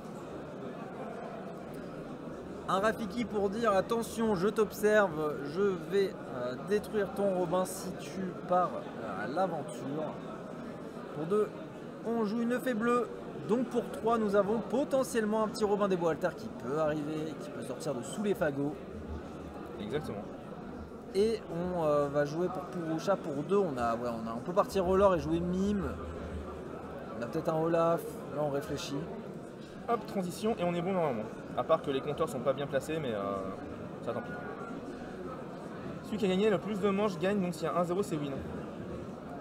Un Rafiki pour dire attention, je t'observe, je vais détruire ton Robin si tu pars à l'aventure. Pour 2, on joue une fée bleue. Donc pour 3, nous avons potentiellement un petit Robin des Bois Alter qui peut arriver, qui peut sortir de sous les fagots. Exactement. Et on va jouer pour Purusha. Pour 2, on peut partir au lore et jouer mime. On a peut-être un Olaf, là on réfléchit. Hop, transition et on est bon normalement. À part que les compteurs sont pas bien placés, mais ça tant pis. Celui qui a gagné le plus de manches gagne, donc s'il y a 1-0 c'est win.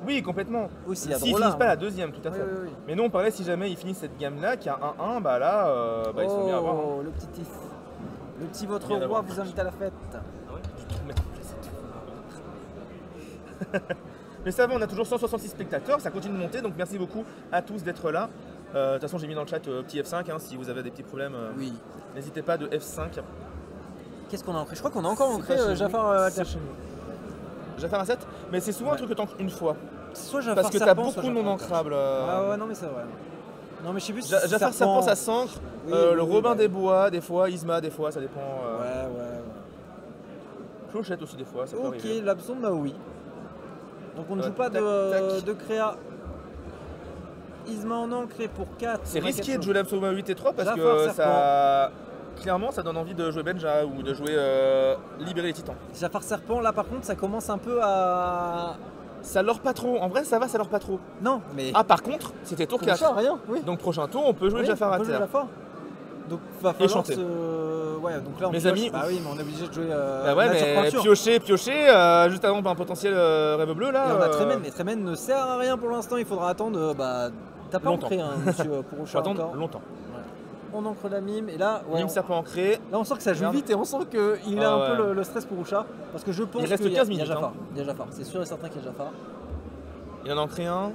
Oui, complètement. Oui, s'il finissent pas la deuxième, tout à fait. Oui. Mais nous on parlait si jamais ils finissent cette gamme là, qui a 1-1, bah là, ils sont bien à voir. Hein. Le petit votre roi vous invite à la fête. Ah ouais, du tout mettre en place. Mais ça va, on a toujours 166 spectateurs, ça continue de monter, donc merci beaucoup à tous d'être là. De toute façon, j'ai mis dans le chat petit F5, hein, si vous avez des petits problèmes, Oui. n'hésitez pas de F5. Qu'est-ce qu'on a ancré? Je crois qu'on a encore ancré Jafar Alter. Jafar A7, mais c'est souvent un truc que t'ancres une fois. Soit Jafar Parce que t'as Serpent, beaucoup soit de non Jafar ancrables. Ah ouais, non mais c'est vrai. Non mais je sais plus si Jafar Serpent, ça s'ancre. Oui, le oui, Robin bah. des Bois, des fois, Isma, des fois, ça dépend. Ouais. Clochette aussi, des fois, ça peut Ok, arriver. l'absence de Maui. Donc on ne joue pas tac. de créa. Isma en ancré pour 4. C'est risqué de jouer l'Absome 8 et 3 parce Jafar que Serpent. ça. Clairement, ça donne envie de jouer Benja ou de jouer Libérer les Titans. Jafar Serpent, là par contre, ça commence un peu à. Ça lord pas trop, en vrai ça va, ça lord pas trop. Non, mais. Ah, par contre, c'était tour 4. Ça, rien, oui. Donc prochain tour, on peut jouer Oui, Jafar on à peut jouer terre. Jafar. Donc va falloir chanter. Ouais, donc là on Mes pioche. amis, Bah oui, mais on est obligé de jouer Bah ouais, nature mais peinture. piocher, juste avant un potentiel rêve bleu là. Et on a Tremen, mais Tremen ne sert à rien pour l'instant, il faudra attendre. T'as pas Longtemps. ancré, hein, monsieur Faut Pouroucha attendre encore. longtemps. On ancre la mime, et là, ouais, Mime serpent ancré. là on sent que ça joue Regarde. vite et on sent qu'il a Ah un peu ouais. le stress pour Pouroucha. Parce que je pense Il reste qu'il y a 15 minutes, Jafar. hein. Il y a Jafar, c'est sûr et certain qu'il y a Jafar. Il en a ancré un. Et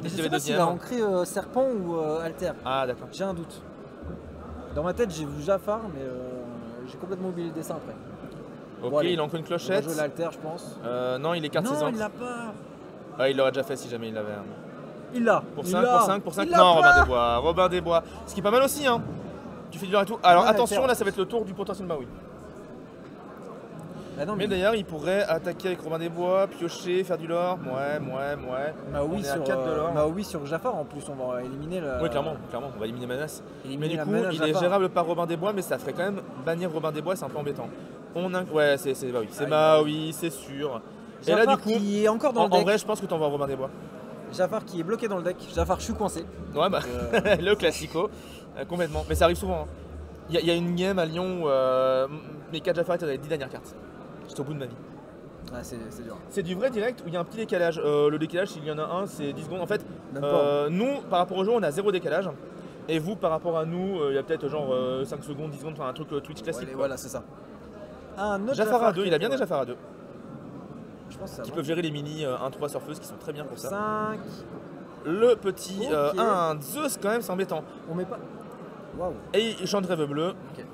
Il je y sais avait pas s'il a deuxième. ancré Serpent ou Alter. Ah d'accord. J'ai un doute. Dans ma tête, j'ai vu Jafar, mais j'ai complètement oublié le dessin après. Ok, Bon, allez. il a encore une On va clochette. jouer l'Alter, je pense. Non, il est carte 6 Non, ans. il l'a pas. Ah, il l'aurait déjà fait si jamais il l'avait. Il l'a. Pour Il 5, l'a. pour 5, pour 5. Il l'a Non, pas. Robin des Bois. Ce qui est pas mal aussi, hein. Tu fais du et tout. Alors Ouais, attention, Alter. là ça va être le tour du potentiel Maui. Ah non, Mais d'ailleurs, il pourrait attaquer avec Robin des Bois, piocher, faire du lore. Ouais. Maui on est à sur, 4 de l'or. Maui sur Jafar en plus, on va éliminer le. Oui, clairement, on va éliminer Manas. éliminer Mais du la coup, mana il est Jafar. gérable par Robin des Bois, mais ça ferait quand même bannir Robin des Bois, c'est un peu embêtant. Ouais, c'est Maui. C'est Ah, Maui, c'est sûr. Et Jafar là, du coup, qui est encore dans en le deck. vrai, je pense que t'envoies Robin des Bois. Jafar qui est bloqué dans le deck. Jafar, je suis coincé. Ouais, bah, le classico, complètement. Mais ça arrive souvent. Hein. Il y a une game à Lyon où mes 4 Jafar étaient dans les 10 dernières cartes. J'étais au bout de ma vie. Ah, c'est dur. C'est du vrai direct où il y a un petit décalage. Le décalage, s'il y en a un, c'est 10 secondes. En fait, Même pas. nous, par rapport au jeu, on a 0 décalage. Et vous, par rapport à nous, il y a peut-être genre 5 secondes, 10 secondes, enfin un truc Twitch classique. Ouais, quoi. voilà, c'est ça. Ah, un autre Jafar à 2, qui il a bien est- des Jafar à 2. Je pense que c'est Qui bon. peuvent gérer les mini 1-3 surfeuses qui sont très bien pour ça. 5. Le petit Ok. 1 Zeus, quand même, c'est embêtant. On met pas. Waouh. Et il chante Rêve Bleu. Ok.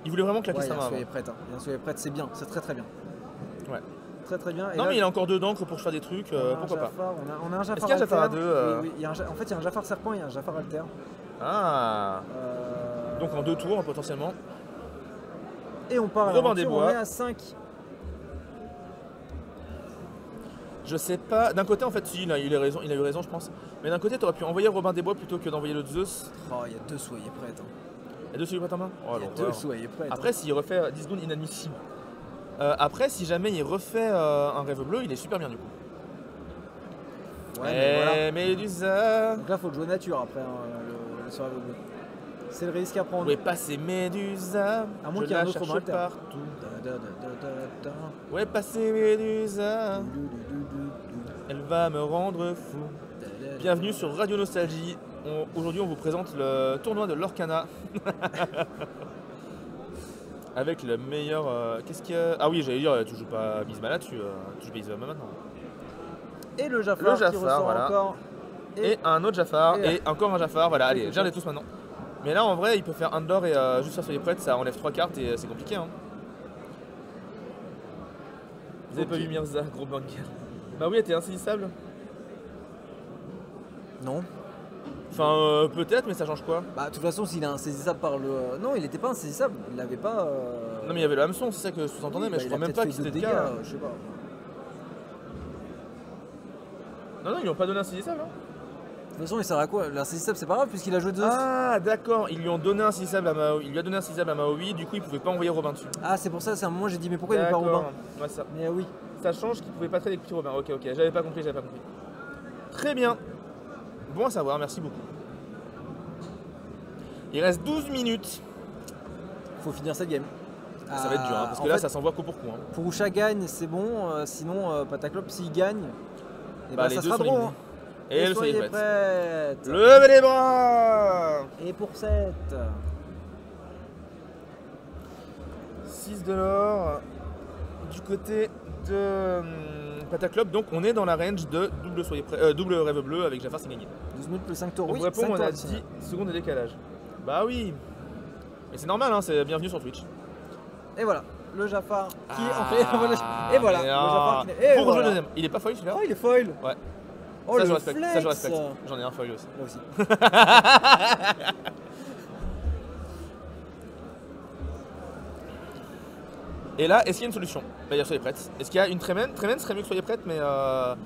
Il voulait vraiment claquer Ouais, sa main avant. est prête. Hein. Yansu est prête, c'est bien, c'est très bien. Ouais. Très bien. Et Non, là, mais il a encore 2 d'encre pour faire des trucs, on a un pourquoi pas. Jafar, on a un Jafar qu'il y a un Jafar à Alter. deux, Oui, il y a en fait, il y a un Jafar Serpent et un Jafar Alter. Ah. Donc en 2 tours potentiellement. Et on part à Robin des l'aventure, Bois. on est à 5. Je sais pas. D'un côté, en fait, si, il a eu raison, je pense. Mais d'un côté, t'aurais pu envoyer Robin des Bois plutôt que d'envoyer le Zeus. Oh, il y a 2 soyez prêtes. Hein. Il y a 2 celui en main. Oh, Il y a l'horreur. 2 soyez prêtes. Après, s'il refait 10 secondes inadmissible. Après, si jamais il refait un rêve bleu, il est super bien du coup. Ouais, mais voilà. Médusa. Donc là, faut le jouer nature après le survival bleu. C'est le risque à prendre. Où est passé Médusa? À moins Je qu'il y ait un la autre cherche Robin Alter. partout. Da, da, da, da, da, da. Où est passé Médusa? Du, du, du, du, du. Elle va me rendre fou. Da, da, da. Bienvenue sur Radio Nostalgie. Aujourd'hui, on vous présente le tournoi de l'Orcana. Avec le meilleur. Qu'est-ce qu'il y a? Ah oui, j'allais dire, tu joues pas Bisma là-dessus. Tu joues Bisma maintenant. Et le Jafar, qui Jafar, ressort voilà. encore. Et un autre Jafar. et- Et encore un Jafar. Voilà, allez, Quelque gère-les tous maintenant. Mais là, en vrai, il peut faire Andor et juste faire soyez prête, ça enlève 3 cartes et c'est compliqué. Hein. Vous avez pas Ok. vu Mirza, gros banker? Bah oui, elle était insaisissable. Non. Enfin, peut-être, mais ça change quoi? Bah, de toute façon, s'il est insaisissable par le. Non, il était pas insaisissable. Il l'avait pas. Non, mais il y avait le hameçon, c'est ça que je sous-entendais, Oui, mais bah, je il crois a même peut-être pas fait que c'était deux le cas. dégâts, je sais pas. Non, ils lui ont pas donné insaisissable. Hein. De toute façon, il sert à quoi? L'insaisissable, c'est pas grave puisqu'il a joué 2. Ah, d'accord, ils lui ont donné insaisissable à Maui. Il lui a donné insaisissable à Maui, du coup, il pouvait pas envoyer Robin dessus. Ah, c'est pour ça, c'est un moment j'ai dit, mais pourquoi il n'est pas D'accord. Robin? Ouais, ça. Mais oui. Ça change qu'il pouvait pas traiter avec petit Robin. Ok, j'avais pas compris. Très bien. Bon à savoir, merci beaucoup. Il reste 12 minutes. Faut finir cette game. Ça va être dur, hein, parce que en là, fait, ça s'envoie coup pour coup. Hein. Pouroucha gagne, c'est bon. Sinon, Pataclop, s'il gagne, et Bah, bah, les ça deux sera sont drôle. éliminés. Et le soyez prête. prête. Levez les bras. Et pour 7. 6 de l'or. Du côté de Pataclope, donc on est dans la range de double rêve bleu avec Jafar, c'est gagné. 12 minutes plus 5 tours. Pour répondre, on a 10 secondes de décalage. Bah oui. Mais c'est normal, hein, c'est bienvenu sur Twitch. Et voilà, le Jafar qui est entré. Et voilà, le Jafar qui est. Pour rejouer le deuxième. Il est pas foil celui-là? Oh, il est foil. Ouais. Oh, ça, le je respecte. flex. Ça, je respecte. J'en ai un foil aussi. Moi aussi. Et là, est-ce qu'il y a une solution? Bah, il y a soyez prête. Est-ce qu'il y a une Tremen? Tremen serait mieux que soyez prête, mais là,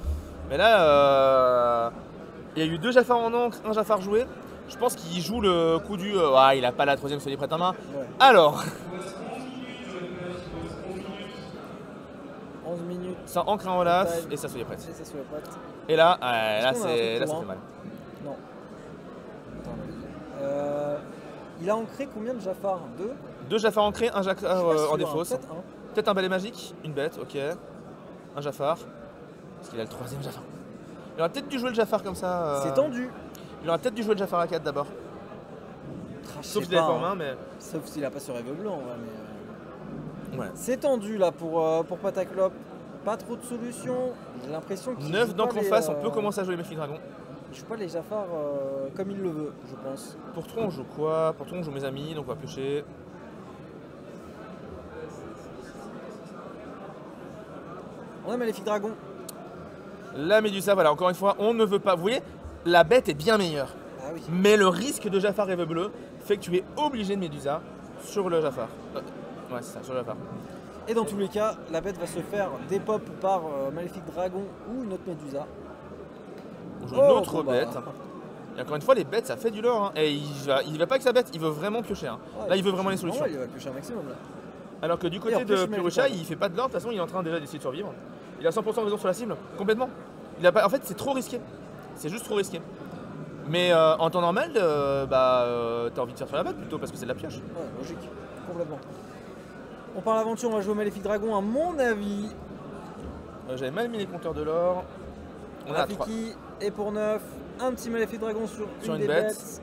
il y a eu 2 Jafar en encre, un Jafar joué. Je pense qu'il joue le coup du. Il a pas la 3ème soyez prête en main. Ouais. Alors. 11 minutes. Ça ancre un Olaf et ça soyez prête. Et là, là ça fait mal. Non. Attends, il a ancré combien de Jafar? 2 Jafar ancrés, un Jafar en défausse. Peut-être un balai magique, une bête, ok. Un Jafar. Parce qu'il a le 3ème Jafar. Il aurait peut-être dû jouer le Jafar comme ça. C'est tendu. Il aurait peut-être dû jouer le Jafar à 4 d'abord. Sauf s'il avait pas en main, mais. Sauf s'il a pas sur rêve blanc, mais. Ouais. C'est tendu là pour Pataclope. Pas trop de solutions. J'ai l'impression qu'il 9 d'encre en face, on peut commencer à jouer les Maléfiques Dragons. Il joue pas les Jafar comme il le veut, je pense. Pour Tron, on joue quoi? Pour Tron, on joue mes amis, donc on va piocher. On a Maléfique Dragon. La Médusa, voilà, encore une fois, on ne veut pas. Vous voyez, la bête est bien meilleure. Ah oui. Mais le risque de Jafar Rêve Bleu fait que tu es obligé de Médusa sur le Jafar. Ouais, c'est ça, sur le Jafar. Et dans tous les cas, la bête va se faire dépop par Maléfique Dragon ou une autre Médusa. On joue une autre bête. Et encore une fois, les bêtes, ça fait du lore. Hein. Et il va pas avec sa bête, il veut vraiment piocher. Hein. Ouais, là, il veut vraiment les solutions. Ouais, il va piocher un maximum là. Alors que du côté de Purusha, il fait pas de lore, de toute façon, il est en train déjà d'essayer de survivre. Il a 100% de raison sur la cible, complètement. Il a pas... En fait, c'est trop risqué. C'est juste trop risqué. Mais en temps normal, t'as envie de faire sur la bête plutôt parce que c'est de la pioche. Ouais, logique, complètement. On part l'aventure, on va jouer au Maléfique Dragon à mon avis. J'avais mal mis les compteurs de l'or. On a 3. Et pour 9, un petit Maléfique Dragon sur une des bêtes.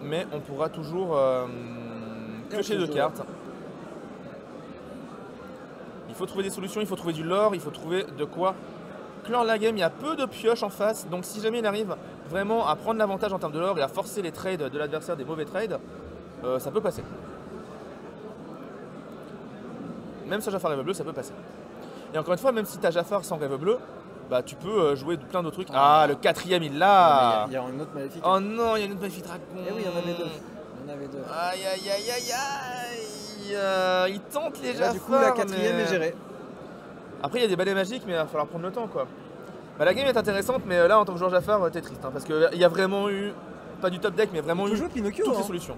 Mais on pourra toujours piocher 2 cartes. Il faut trouver des solutions, il faut trouver du lore, il faut trouver de quoi clore la game. Il y a peu de pioches en face, donc si jamais il arrive vraiment à prendre l'avantage en termes de lore et à forcer les trades de l'adversaire, des mauvais trades, ça peut passer. Même sans Jafar Rêve Bleu, ça peut passer. Et encore une fois, même si tu as Jafar sans Rêve Bleu, bah tu peux jouer plein d'autres trucs. Ah, le 4ème il l'a. Il y a une autre Maléfique. Oh non, il y a une autre Maléfique Dragon. Eh oui, il y en avait 2. Il y en avait 2. Aïe aïe aïe aïe aïe. Il tente les Jafar. Du coup, la 4ème est gérée. Après, il y a des balais magiques, mais il va falloir prendre le temps quoi. Bah, la game est intéressante, mais là en tant que joueur Jafar, t'es triste. Hein, parce qu'il y a vraiment eu, pas du top deck, mais vraiment eu Pinocchio, toutes les solutions.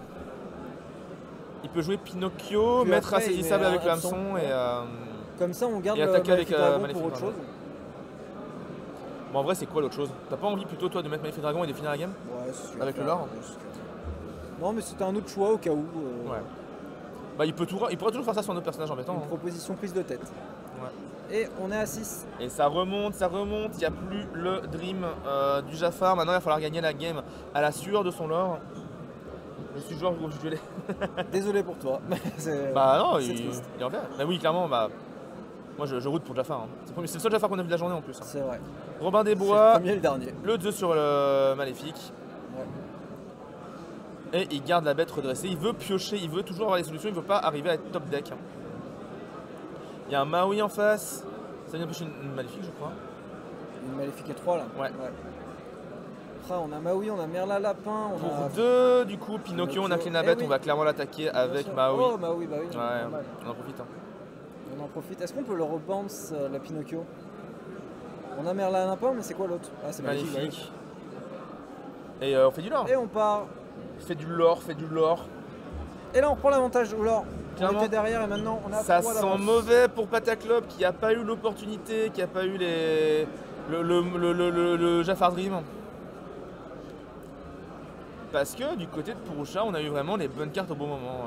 Il peut jouer Pinocchio, puis mettre Assaisissable avec le hameçon et. Comme ça, on garde et attaquer avec Maléfique pour autre chose. Bon, en vrai, c'est quoi l'autre chose? T'as pas envie plutôt toi de mettre Maléfique Dragon et de finir la game? Ouais, c'est sûr. Avec le lore? Non, mais c'était un autre choix au cas où. Ouais. Bah, il pourra toujours faire ça sur un autre personnage embêtant. Une proposition prise de tête. Ouais. Et on est à 6. Et ça remonte, il n'y a plus le Dream du Jafar. Maintenant, il va falloir gagner la game à la sueur de son lore. Je suis joueur violet. Désolé pour toi. Bah non, il triste. est en vert. Bah oui, clairement, bah. Moi je route pour Jafar. Hein. C'est le seul Jafar qu'on a vu de la journée en plus. Hein. C'est vrai. Robin des Bois. Le premier et le dernier. Le 2 sur le Maléfique. Ouais. Et il garde la bête redressée. Il veut piocher, il veut toujours avoir les solutions. Il veut pas arriver à être top deck. Il y a un Maui en face. Ça vient piocher une Maléfique, je crois. Une Maléfique et 3 là. Ouais. On a Maui, on a Merla Lapin. Pour 2, du coup, Pinocchio, on a clé navette. On va clairement l'attaquer avec Maui. Oh, Maui, bah oui. Ouais, on en profite. Hein. On en profite. Est-ce qu'on peut le rebounce la Pinocchio? On a Merla Lapin, mais c'est quoi l'autre? Ah, c'est Maléfique. Et on fait du lore. Et on part. Fait du lore. Et là, on prend l'avantage au lore. Clairement. On était derrière et maintenant on a ça sent mauvais pour Pataclope qui n'a pas eu l'opportunité, qui n'a pas eu le Jafar Dream. Parce que du côté de Purusha, on a eu vraiment les bonnes cartes au bon moment.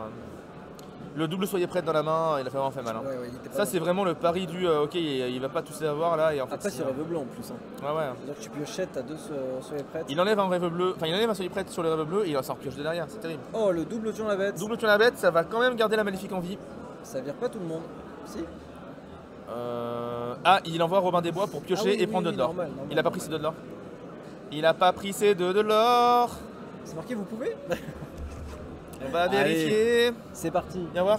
Le double soyez prête dans la main, il a vraiment fait mal. Hein. Ouais, ça c'est vraiment le pari du ok, il va pas tous les avoir là. Et en après fait, c'est rêve bleu en plus. Hein. Ouais. C'est-à-dire que tu piochettes, t'as 2 soyez prêtes. Il enlève un rêve bleu, enfin il enlève un soyez prête sur le rêve bleu et il en sort pioche de derrière, c'est terrible. Oh, le double tuant la bête. Double tuant la bête, ça va quand même garder la Maléfique en vie. Ça vire pas tout le monde. Si. Ah, il envoie Robin des Bois pour piocher et prendre 2 de l'or. Il a pas pris ses 2 de l'or. Il a pas pris ses 2 de l'or. C'est marqué, vous pouvez. On va vérifier. C'est parti. Viens voir.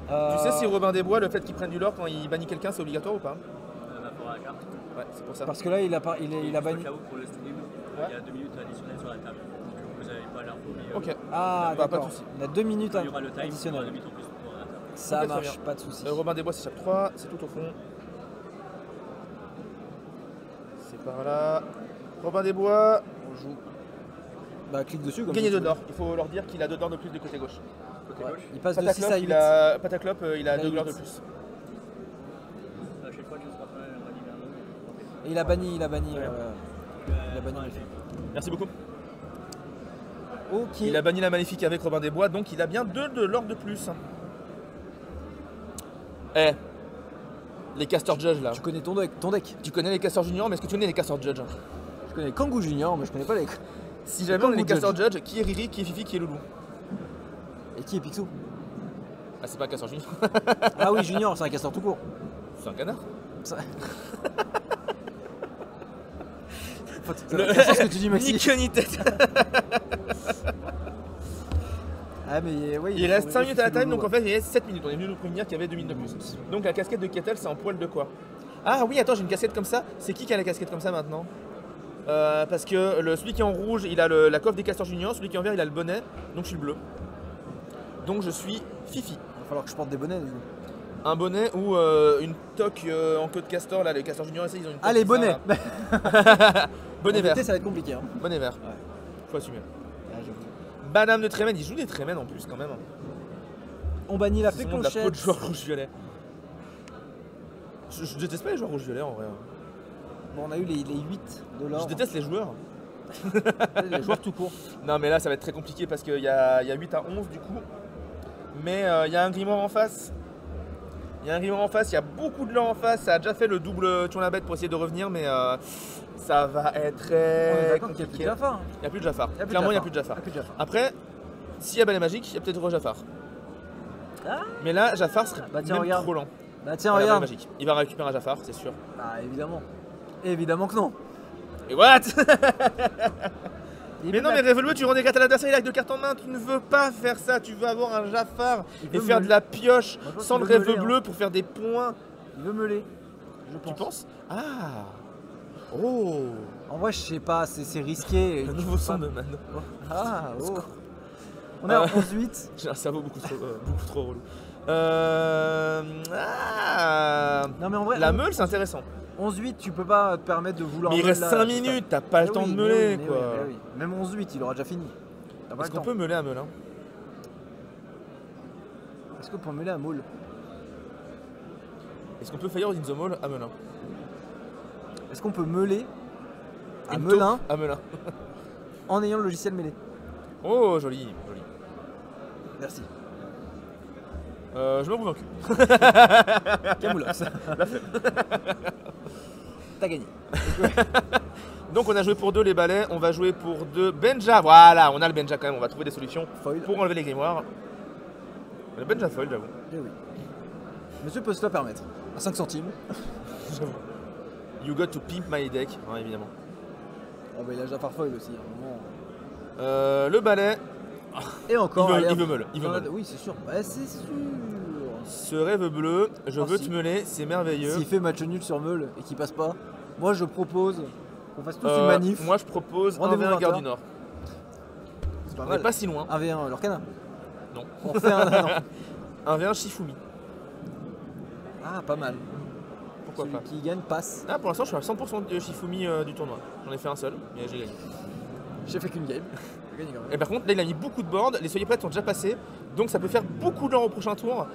Tu sais si Robin des Bois, le fait qu'il prenne du lore quand il bannit quelqu'un, c'est obligatoire ou pas? Pour la carte. Ouais, c'est pour ça. Parce que là, il a banni. Pour le stream, il y a 2 minutes additionnelles sur la table. Donc vous n'avez pas l'info. Ok. Ah, Bah, d'accord. pas de soucis. On a 2 minutes Il y aura le time additionnelles. pour 2 minutes en plus pour la table. Ça Ok, très marche, bien. pas de soucis. Robin des Bois s'échappe 3, c'est tout au fond. C'est par là. Robin des Bois. On joue. Bah, clique dessus. Comme Gagner ça, 2 d'or. Il faut leur dire qu'il a 2 d'or de plus du côté gauche. Côté Ouais. gauche. Il passe de 6 à 8. Pataclope, il a 2 d'or de 8. plus. À chaque fois que je se rappelle, on va dire un nom. Et il a banni. Il a banni. Merci beaucoup. Ok. Il a banni la maléfique avec Robin des Bois, donc il a bien 2 de l'or de plus. Eh, les casters judge là. Tu connais ton deck. Tu connais les casters juniors, mais est-ce que tu connais les casters judge? Je connais Kangoo Junior, mais je connais pas les. Si jamais on est les Kangoo casters judge, qui est Riri, qui est Fifi, qui est Loulou? Et qui est Picsou? Ah, c'est pas un casteur junior. Ah oui, Junior, c'est un castor tout court. C'est un canard. Ça- C'est intéressant ce que tu dis, Maxi. Ni queue ni tête. Ah, mais oui. Il reste 5 minutes à la time, Loulou, donc en fait il reste 7 minutes. On est venu nous prévenir qu'il y avait 2 minutes de plus. Donc la casquette de Kettle, c'est en poil de quoi? Ah oui, attends, j'ai une casquette comme ça. C'est qui a la casquette comme ça maintenant? Parce que celui qui est en rouge, il a la coiffe des castors juniors. Celui qui est en vert, il a le bonnet. Donc je suis le bleu. Donc je suis Fifi. Il va falloir que je porte des bonnets, du coup. Un bonnet ou une toque en queue de castor. Là, les castors juniors, ils ont une toque. Ah, les comme ça, bonnets. là. Bonnet En vert. été, ça va être compliqué. Hein. Bonnet vert. Ouais. Faut assumer. Ah, j'avoue. Madame de Trémen, il joue des Trémen en plus quand même. On bannit la C'est vraiment de la peau de péclochette. joueur rouge-violet. Je déteste pas les joueurs rouge-violet en vrai. Bon, on a eu les 8 de l'or. Je déteste les joueurs. Les joueurs tout court. Non mais là ça va être très compliqué parce qu'il y a 8 à 11 du coup. Mais il y a un grimoire en face. Il y a un grimoire en face, il y a beaucoup de l'or en face. Ça a déjà fait le double tuon la bête pour essayer de revenir mais ça va être très compliqué. Il n'y a plus de Jafar. Il n'y a plus de Jafar. Il y a plus de Clairement il n'y a Jafar. plus de Jafar. Il y a plus de Jafar. Après, s'il y a balai magique, il y a peut-être Jafar. Ah. Mais là Jafar serait Bah tiens, même regarde. trop lent. Bah tiens, Voilà, balai regarde. magique. Il va récupérer un Jafar, c'est sûr. Bah évidemment. Évidemment que non. Et what? Il Mais veut non, mais mettre- Révolue, tu rends des cartes à l'adversaire, il a que 2 cartes en main, tu ne veux pas faire ça, tu veux avoir un Jafar Il et veut faire me- de la pioche Moi, je pense sans le qu'il veut rêve meuler, hein. bleu pour faire des points. Il veut meuler. Je Tu pense. penses? Ah. Oh. En vrai, je sais pas, c'est risqué. Un nouveau son de Mano. Ah, oh. On est à 11-8. J'ai un cerveau beaucoup trop relou. Ah. Non, mais en vrai, La meule, c'est intéressant. 11-8, tu peux pas te permettre de vouloir. Mais il meuler reste là, 5 tout ça. minutes, t'as pas le Mais temps oui, de mais meuler oui, mais quoi. oui, mais oui. Même 11-8, il aura déjà fini. T'as pas Est-ce le qu'on temps. peut meuler à meule hein? Est-ce qu'on peut meuler à Maul? Est-ce qu'on peut Fire in the Mall à Melun? Est-ce qu'on peut meuler à Une Melun taupe à Melun. en ayant le logiciel mêlé? Oh, joli, joli. Merci. Je me vaincu. Camoulos. La flemme. T'as gagné. Donc on a joué pour 2 les balais, on va jouer pour 2 Benja. Voilà, on a le Benja quand même, on va trouver des solutions Foil. pour enlever les grimoires. Le Benja foil, j'avoue. Eh oui. Monsieur peut se le permettre. À 5 centimes. J'avoue. You got to pimp my deck, hein, évidemment. Oh bah il a Jafar foil aussi. À un moment. Le balai, Et encore. il allez, veut hop. meule, il veut meule. Oui, c'est sûr. Bah, c'est sûr. Ce rêve bleu, je Oh, veux si. te meuler, c'est merveilleux. S'il fait match nul sur Meule et qu'il passe pas, moi je propose qu'on fasse tous une manif. Moi je propose un Rendez-vous 1v1 Gare 20. du Nord. C'est pas On mal. n'est pas si loin. 1v1 Lorcana. Non. On refait un. Non. 1v1 Shifumi. Ah, pas mal. Pourquoi Celui pas? qui gagne passe. Ah, pour l'instant je suis à 100% de Shifumi du tournoi. J'en ai fait un seul, mais j'ai gagné. J'ai fait qu'une game. J'ai gagné quand Et même. par contre, là il a mis beaucoup de boards, les soyez prêts sont déjà passés, donc ça peut faire beaucoup d'or au prochain tour,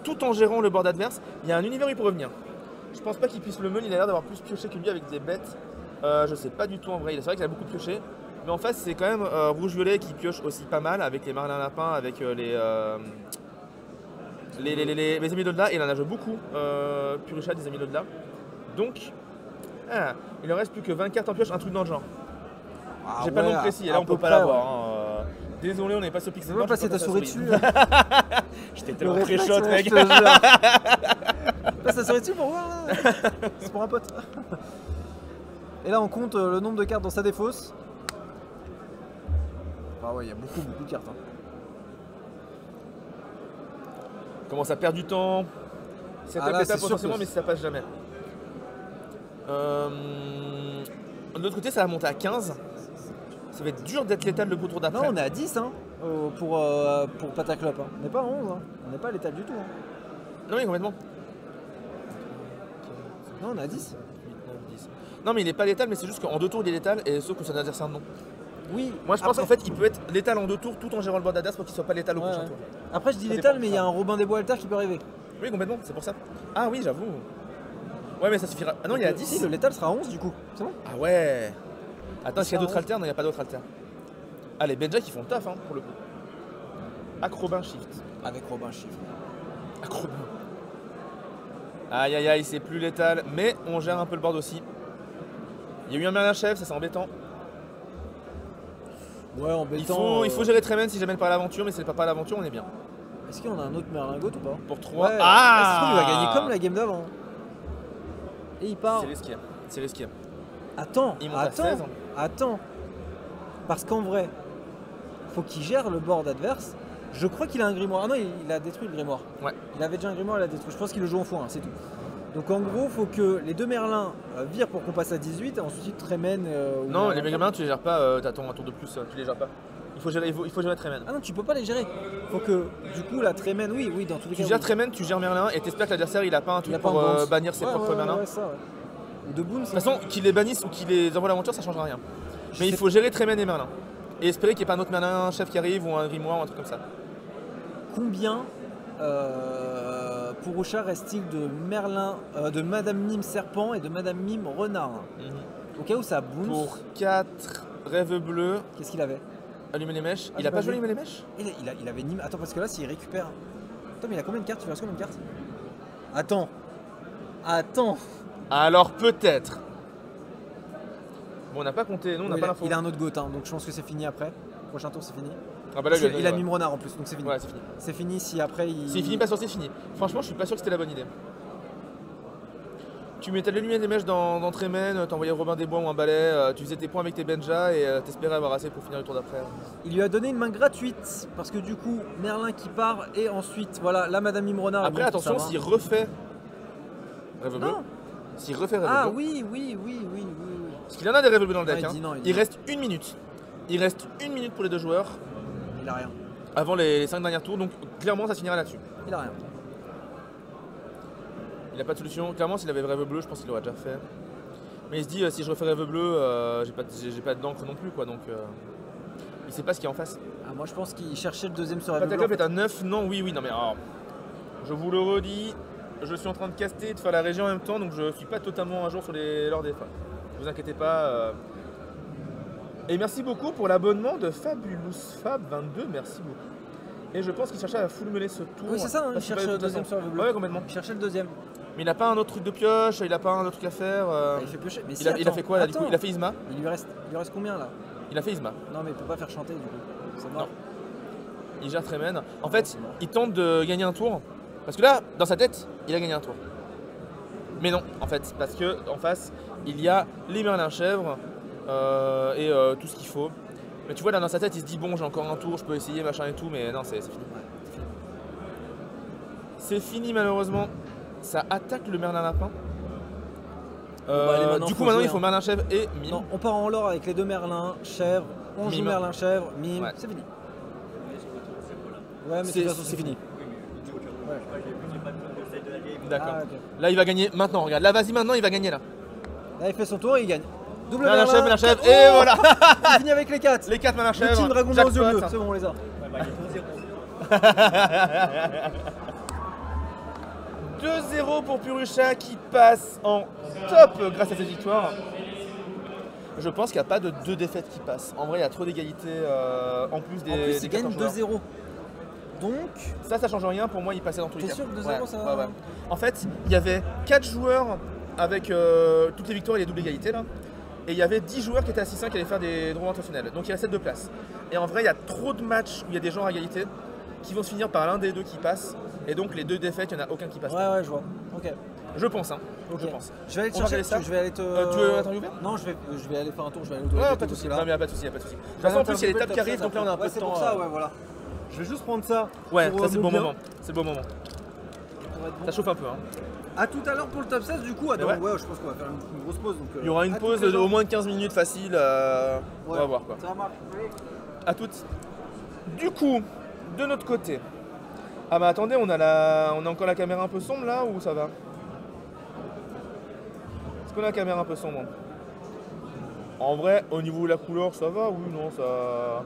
tout en gérant le board adverse. Il y a un univers où il peut revenir. Je pense pas qu'il puisse le meul, il a l'air d'avoir plus pioché que lui avec des bêtes. Je sais pas du tout en vrai, c'est vrai qu'il a beaucoup pioché. Mais en face, c'est quand même rouge-violet qui pioche aussi pas mal avec les Marlin Lapins, avec les amis d'au-delà. Et il en a joué beaucoup, Purichat des amis d'au-delà. Donc, il en reste plus que 20 cartes en pioche, un truc dans le genre. Ah J'ai pas le ouais, nom précis, et à là on peu peut pas près, l'avoir. ouais. Hein. Désolé, on n'est pas sur Pixel. Tu veux passer ta souris dessus. J'étais tellement pré-shot, mec. Passe ta souris dessus pour voir là. C'est pour un pote. Et là on compte le nombre de cartes dans sa défausse. Ah ouais, il y a beaucoup de cartes. Hein. Commence à perdre du temps. C'est top étape potentiellement, mais ça passe jamais. De l'autre côté, ça va monter à 15. Ça va être dur d'être létal le beau tour d'après. Non, on est à 10 hein, pour Pataclop. Hein. On n'est pas à 11. Hein. On n'est pas létal du tout. Hein. Non, oui, complètement. Non, on est à 10. 8, 9, 10. Non, mais il est pas létal, mais c'est juste qu'en 2 tours il est létal, et sauf que son adversaire non. Oui. Moi je pense qu'en fait il peut être létal en 2 tours tout en gérant le board d'adverse pour qu'il soit pas létal au prochain tour. Après je dis létal, mais il y a un Robin des Bois alter qui peut arriver. Oui, complètement, c'est pour ça. Ah oui, j'avoue. Ouais, mais ça suffira. Ah non, il y a 10. Si, le létal sera à 11 du coup. C'est bon. Ah ouais. Attends, est-ce qu'il y a d'autres alters? Non, il n'y a pas d'autres alters. Ah, les Benja qui font le taf hein, pour le coup. Acrobin Shift. Avec Robin Shift. Acrobin. Aïe aïe aïe, c'est plus létal, mais on gère un peu le board aussi. Il y a eu un Merlin chef, ça c'est embêtant. Ouais, embêtant. Il faut gérer Tremen si jamais elle part à l'aventure, mais si elle part pas à l'aventure, on est bien. Est-ce qu'il y en a un autre Merlingot ou pas? Pour 3. Ouais. Ah, est-ce qu'il va gagner comme la game d'avant? Et il part. C'est risqué. C'est risqué. Attends, Il monte à 16. Attends. Parce qu'en vrai, faut qu'il gère le board adverse. Je crois qu'il a un grimoire. Ah non, il a détruit le grimoire. Ouais. Il avait déjà un grimoire, il l'a détruit. Je pense qu'il le joue en x1, c'est tout. Donc en gros, faut que les deux Merlins virent pour qu'on passe à 18 et ensuite Tremen. Non, les Merlins, tu les gères pas, t'attends un tour de plus, tu les gères pas. Il faut gérer Tremen. Ah non, tu peux pas les gérer. Faut que du coup la Tremen, oui, dans tous les cas. Tu gères Tremen, tu gères Merlin et t'espères que l'adversaire il a pas un truc pour bannir ses propres Merlins. Ouais, ça, ouais. Ou de boon, de toute façon, qu'il les bannisse ou qu'il les envoie à l'aventure, ça changera rien. Mais il faut gérer Tremen et Merlin. Et espérer qu'il n'y ait pas un autre Merlin chef qui arrive ou un grimoire ou un truc comme ça. Combien pour Ocha reste-t-il de Merlin, de Madame Mime Serpent et de Madame Mime Renard? Au cas où ça bounce. Pour 4 rêves bleus. Qu'est-ce qu'il avait? Allumer les mèches. Il a pas joué allumer les mèches? Il avait Nîmes. Attends, parce que là, s'il récupère. Attends, mais il a combien de cartes? Tu verras combien de cartes? Attends. Alors peut-être. Bon, on n'a pas compté, nous on n'a pas l'info. Il a un autre goat, hein, donc je pense que c'est fini après. Prochain tour, c'est fini. Ah bah là, il a Mime Renard en plus, donc c'est fini. Ouais, c'est fini. C'est fini si après il. S'il finit pas sur c'est fini. Franchement, je suis pas sûr que c'était la bonne idée. Tu mettais l'allumé des mèches dans Tremen, t'envoyais Robin des Bois ou un balai, tu faisais tes points avec tes Benja et t'espérais avoir assez pour finir le tour d'après. Il lui a donné une main gratuite parce que du coup, Merlin qui part et ensuite, voilà, là Madame Mime Renard. Après, attention, s'il refait Rêve Bleu. S'il refait Rêve Bleu. Ah oui. Parce qu'il en a des Rêves Bleus dans le deck. Non, hein. non, Il reste 1 minute. Il reste 1 minute pour les deux joueurs. Il a rien. Avant les 5 derniers tours, donc clairement ça finira là-dessus. Il a rien. Il n'a pas de solution. Clairement, s'il avait Rêve Bleu, je pense qu'il l'aurait déjà fait. Mais il se dit, si je refais Rêve Bleu, j'ai pas d'encre non plus, quoi. Donc, il sait pas ce qu'il y a en face. Ah, moi, je pense qu'il cherchait le deuxième sur Rêve Bleu. Pataclop est à 9. Non, oui, non, mais alors, je vous le redis, je suis en train de caster et de faire la région en même temps, donc je suis pas totalement à jour sur les lords des femmes. Ne vous inquiétez pas. Et merci beaucoup pour l'abonnement de Fabulous Fab 22. Merci beaucoup. Et je pense qu'il cherchait à full mêler ce tour. Oui, c'est ça, hein, il cherchait le deuxième sur Rêve Bleu. Ouais, complètement. Il cherchait le deuxième. Mais il a pas un autre truc de pioche, il a pas un autre truc à faire. Il fait piocher. Mais il a fait quoi là du coup? Il a fait Isma. Il lui reste combien là? Il a fait Isma. Non, mais il peut pas faire chanter du coup. C'est mort. Non. Il gère Tremen. En fait, il tente de gagner un tour. Parce que là, dans sa tête, il a gagné un tour. Mais non, en fait, parce que en face, il y a les Merlin chèvres et tout ce qu'il faut. Mais tu vois, là dans sa tête, il se dit bon, j'ai encore un tour, je peux essayer, machin et tout, mais non, c'est fini. C'est fini malheureusement. Ça attaque le Merlin lapin. Du coup, maintenant il faut Merlin chèvre et Mime. Non, on part en lore avec les deux Merlins, chèvre, on joue Merlin chèvre, Mime, ouais. C'est fini. Ouais, mais c'est fini. D'accord. Ah, okay. Là, il va gagner maintenant. Regarde, là, vas-y maintenant, il va gagner là. Là, il fait son tour et il gagne. Double Merlin chèvre, et voilà. Il finit avec les 4. Les 4 Merlin chèvre. Le team Dragon Ball aux yeux bleus, c'est bon, on les a. 2-0 pour Purusha qui passe en top grâce à cette victoire. Je pense qu'il n'y a pas de 2 défaites qui passent. En vrai, il y a trop d'égalité en plus des. En plus, il gagne 2-0. Donc. Ça change rien. Pour moi, il passait dans tous les cas. T'es sûr que 2-0 ça va? Ouais. En fait, il y avait 4 joueurs avec toutes les victoires et les doubles égalités là. et il y avait 10 joueurs qui étaient à 6-5 qui allaient faire des draws intentionnels. Donc il restait 2 places. Et en vrai, il y a trop de matchs où il y a des gens à égalité qui vont se finir par l'un des deux qui passe. Et donc les 2 défaites, il n'y en a aucun qui passe. Ouais, je vois. Ok. Je pense, hein. Ok. Je pense. Je vais aller te On va chercher. regarder ça. Je vais aller te. Tu veux interviewer? Non, je vais aller faire un tour. Je vais aller au Ouais, toilette pas et de tout soucis. là. Non, mais y a pas de soucis, y a pas de soucis. De toute façon, en plus, il y a l'étape qui arrive, donc là, on a un peu de C'est temps. pour ça, ouais, voilà. Je vais juste prendre ça. Ouais, pour, ça c'est le bon bien. moment. C'est le bon moment. On va être bon. Ça chauffe un peu, hein. A tout à l'heure pour le top 16 du coup. Attends, Ouais. ouais, je pense qu'on va faire une grosse pause. Donc, Il y aura une à pause toutes les de gens. au moins de 15 minutes facile. On va Ouais. voir quoi. Ça marche. Allez. À toutes. Du coup, de notre côté. Ah bah attendez, on a encore la caméra un peu sombre là ou ça va? Est-ce qu'on a la caméra un peu sombre? En vrai, au niveau de la couleur, ça va? Oui, non, ça...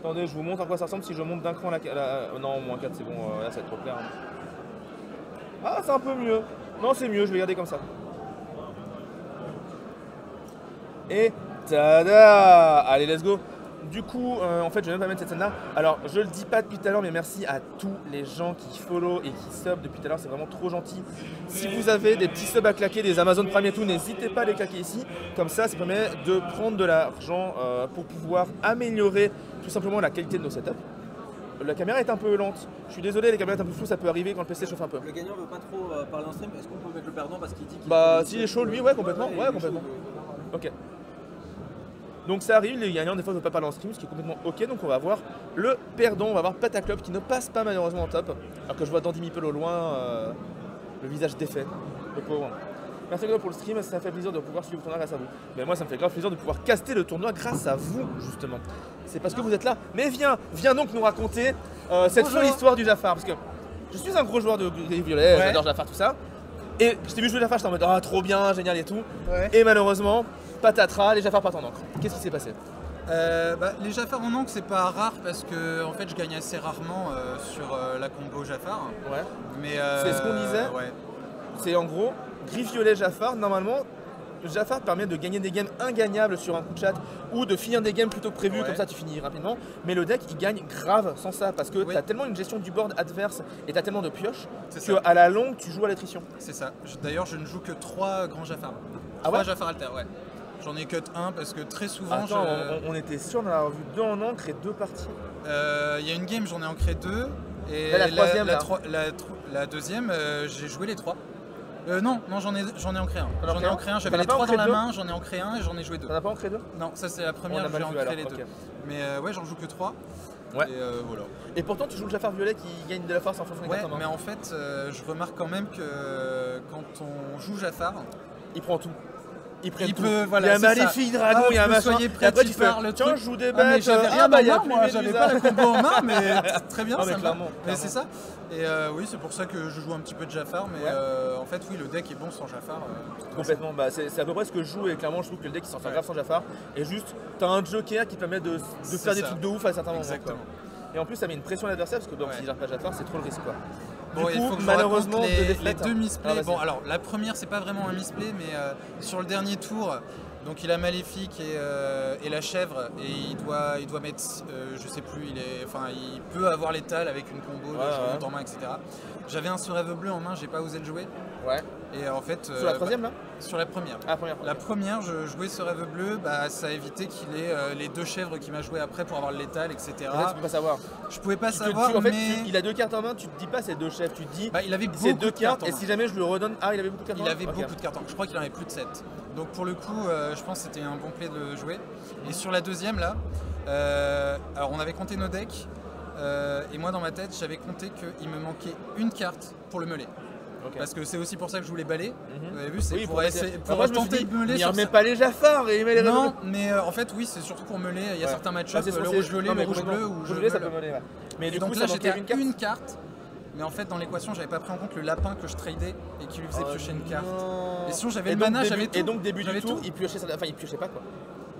Attendez, je vous montre à quoi ça ressemble si je monte d'un cran Non, moins 4, c'est bon, là ça va être trop clair. Ah, c'est un peu mieux. Non, c'est mieux, je vais garder comme ça. Et tada! Allez, let's go! Du coup, en fait, je vais même pas mettre cette scène là. Alors, je le dis pas depuis tout à l'heure, mais merci à tous les gens qui follow et qui sub depuis tout à l'heure, c'est vraiment trop gentil. Si vous avez des petits subs à claquer, des Amazon Prime et tout, n'hésitez pas à les claquer ici. Comme ça permet de prendre de l'argent pour pouvoir améliorer tout simplement la qualité de nos setups. La caméra est un peu lente. Je suis désolé, les caméras sont un peu floues, ça peut arriver quand le PC chauffe un peu. Le gagnant veut pas trop parler en stream. Est-ce qu'on peut mettre le perdant parce qu'il dit qu'il. Bah, s'il est chaud, lui, ouais, complètement. il Ouais, est complètement. chaud, Ok. Donc ça arrive, les gagnants des fois ne veulent pas parler en stream, ce qui est complètement ok. Donc on va voir le perdant, on va voir Pataclop qui ne passe pas malheureusement en top. Alors que je vois Dandy Meeple au loin, le visage défait, le pauvre. Merci à vous pour le stream, ça fait plaisir de pouvoir suivre le tournoi grâce à vous. Mais moi ça me fait grave plaisir de pouvoir caster le tournoi grâce à vous justement. C'est parce que vous êtes là. Mais viens donc nous raconter cette folle histoire du Jafar. Parce que je suis un gros joueur de gris violet, j'adore Jafar, tout ça. Et je t'ai vu jouer Jafar, j'étais en mode ah trop bien, génial et tout. Ouais. Et malheureusement, patatras, les Jafar partent en encre. Qu'est-ce qui s'est passé? Les Jafar en encre, c'est pas rare parce que en fait je gagne assez rarement sur la combo Jafar. Ouais. Mais C'est ce qu'on disait. Ouais. C'est en gros, gris violet Jafar, normalement, Jafar permet de gagner des games ingagnables sur un coup de chat ou de finir des games plutôt que prévu, Ouais. comme ça tu finis rapidement. Mais le deck il gagne grave sans ça parce que Oui. t'as tellement une gestion du board adverse et t'as tellement de pioches C'est que ça. à la longue tu joues à l'attrition. C'est ça. D'ailleurs, je ne joue que 3 grands Jafar. Ah 3 ouais Jafar alter, ouais. J'en ai cut un parce que très souvent. Attends, on était sûr d'en avoir vu 2 en encre et 2 parties. Il y a une game, j'en ai ancré 2. Et Là, la troisième, là. la deuxième, j'ai joué les 3. Non, j'en ai ancré un. T'en as J'en ai ancré un ancré un, T'en j'avais as les pas 3 dans ancré la deux main, j'en ai ancré un et j'en ai joué 2. T'en as pas ancré 2? Non, ça c'est la On première, a j'ai mal vu, ancré alors, les 2. ok. Mais ouais, j'en joue que 3. Ouais. Et voilà. Et pourtant tu joues le Jafar violet qui gagne de la force en fonction des Ouais, cartes en main. mais en fait, je remarque quand même que quand on joue Jafar, Il prend tout. Il prend Il tout. peut, voilà, il y a un c'est ça. maléfique dragon, Ah, il y a un vous machin. soyez Et prêts, après tu tu fais, pars le tiens, truc. je joue des Ah, mais bêtes. j'avais rien bah, en il y a main, plus moi, j'avais Médusa. pas la combo en main, mais très bien, Non, mais ça me va. clairement, Mais c'est ça. Et oui, c'est pour ça que je joue un petit peu de Jafar, mais Ouais. En fait, oui, le deck est bon sans Jafar. Complètement, bah, c'est à peu près ce que je joue et clairement je trouve que le deck il s'en sort grave sans Jafar. Et juste, t'as un joker qui permet de faire des ça. trucs de ouf à certains moments. Exactement. quoi. Et en plus ça met une pression à l'adversaire parce que donc, Ouais. s'il gère pas Jafar c'est trop le risque quoi. Bon, Du il coup, faut que je malheureusement, vous raconte deux les défaites. deux Ah, misplays. vas-y. Bon, alors la première, c'est pas vraiment un misplay, mais sur le dernier tour, donc il a Maléfique et la chèvre, et il doit mettre, je sais plus, il peut avoir l'étal avec une combo de Ouais, je ouais. remonte en main, etc. J'avais un Surève bleu en main, j'ai pas osé le jouer. Ouais. Et en fait. Sur la troisième là Sur la première. Ah, première. La première, je jouais ce rêve bleu, bah, ça a évité qu'il ait les 2 chèvres qu'il m'a joué après pour avoir le létal, etc. Et là, tu peux pas savoir. Je pouvais pas Tu te- savoir, en fait, mais il a 2 cartes en main, tu te dis pas c'est 2 chefs, tu te dis bah, il avait c'est beaucoup 2 de cartes. cartes et si jamais je lui redonne. Ah, il avait beaucoup de cartes en Il main avait Ok. beaucoup de cartes. Je crois qu'il en avait plus de 7. Donc pour le coup, je pense que c'était un bon play de jouer. Et sur la deuxième là, alors on avait compté nos decks. Et moi dans ma tête, j'avais compté qu'il me manquait une carte pour le melee. Ok. Parce que c'est aussi pour ça que je joue les balais. Mhm. Vous avez vu, c'est Oui, pour essayer mettre- pour moi, je me suis tenter dit, de meler il sur remet ça. pas les Jafar et il met les Non, mais en fait, oui, c'est surtout pour meler. Il y a Ouais. certains Ah, match-ups, c'est le censé- rouge violet, non, mais le rouge bleu complètement. ou Rouge je violet, ça meule. peut mener, ouais. Mais Et du donc coup, là, ça j'étais manquait à une carte. une carte. Mais en fait, dans l'équation, j'avais pas pris en compte le lapin que je tradais et qui lui faisait Oh piocher une non. carte. Et sinon, j'avais Et le donc, mana, début- j'avais tout. Et donc début du J'avais tour, tout. il piochait, enfin il piochait pas quoi.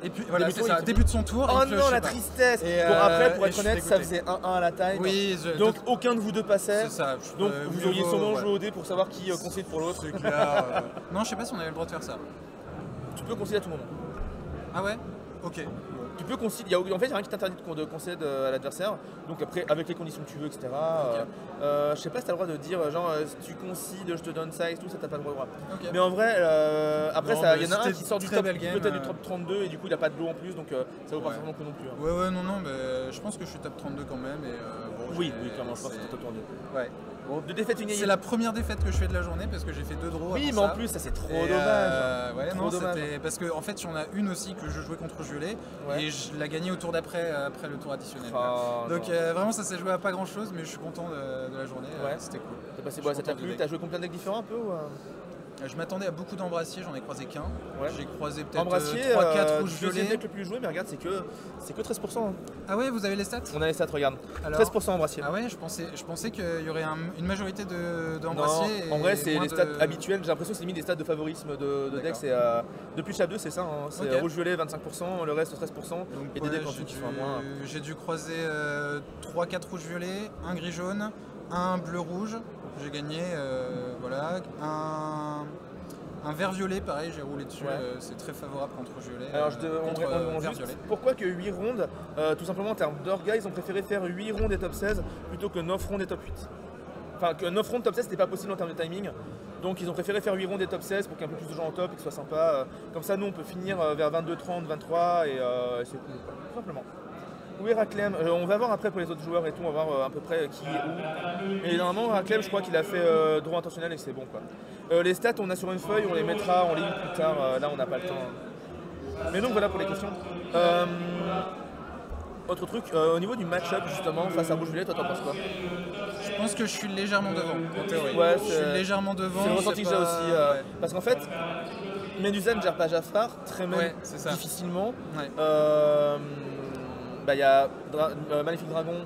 Et puis voilà, début c'est tour, ça. il- Début de son tour. Oh il non, piochait la pas. tristesse. Et, Bon après, pour et être je suis honnête, ça dégoûté. faisait 1-1 à la taille. Oui, Donc aucun de vous deux passait. c'est ça. Donc vous auriez sûrement joué ouais. au dé pour savoir qui concède pour l'autre. C'est clair. Non, je sais pas si on avait le droit de faire ça. Tu peux concéder à tout moment. Ah ouais. Ok. Tu peux concilier, en fait il n'y a rien qui t'interdit de concéder à l'adversaire, donc après avec les conditions que tu veux, etc. Je sais pas si tu as le droit de dire genre si tu concilies, je te donne ça et tout, ça t'as pas le droit. Okay. Mais en vrai, après il y en a un qui sort du top, peut-être du top 32 et du coup il a pas de lot en plus, donc ça vaut pas forcément que non plus. Hein. Ouais, non, mais je pense que je suis top 32 quand même. Et, bon, oui, clairement, je pense que c'est top 32. Ouais. Bon, de défaite une c'est la première défaite que je fais de la journée parce que j'ai fait 2 draws. Oui, mais en plus, ça c'est trop dommage. Ouais, trop dommage. Parce qu'en fait, il y en a une aussi que je jouais contre Violet et je l'ai gagnée au tour d'après, après le tour additionnel. Donc vraiment, ça s'est joué à pas grand chose, mais je suis content de la journée. C'était cool. T'as passé ça t'a plu? T'as joué combien de decks différents un peu ou Je m'attendais à beaucoup d'embrassiers, j'en ai croisé qu'un. J'ai croisé peut-être 3-4 rouges violets. C'est le deck le plus joué, mais regarde, c'est que 13%. Hein. Ah ouais, vous avez les stats? On a les stats, regarde. Alors, 13% embrassier. Ah ouais, je pensais qu'il y aurait une majorité d'embrassiers. En vrai, c'est les stats habituels. J'ai l'impression que c'est limite des stats de favorisme de deck. Depuis le chap 2, c'est ça. Hein. C'est rouge violet 25%, le reste 13%. Donc, et des decks ensuite qui sont à moins. J'ai dû croiser 3-4 rouges violets, un gris jaune, un bleu rouge. J'ai gagné, voilà, un vert violet, pareil, j'ai roulé dessus, c'est très favorable contre violet. Alors pourquoi que 8 rondes, tout simplement en termes d'orga, ils ont préféré faire 8 rondes des top 16 plutôt que 9 rondes des top 8. Enfin, que 9 rondes top 16 c'était pas possible en termes de timing, donc ils ont préféré faire 8 rondes des top 16 pour qu'il y ait un peu plus de gens en top et que ce soit sympa. Comme ça, nous on peut finir vers 22-30, 23 et c'est cool, quoi, tout simplement. Où est Raclem? On va voir après pour les autres joueurs et tout, on va voir à peu près qui est où. Et normalement, Raclem, je crois qu'il a fait draw intentionnel et que c'est bon, quoi. Les stats, on a sur une feuille, on les mettra en ligne plus tard. Là, on n'a pas le temps. Mais donc voilà pour les questions. Autre truc, au niveau du match-up justement face à Rouge Violet, toi t'en penses quoi? Je pense que je suis légèrement devant, en théorie. Ouais, je suis légèrement devant. C'est le ressenti que j'ai aussi. Parce qu'en fait, Medusa ne gère pas Jafar très difficilement. Ouais. Il y a Maléfique Dragon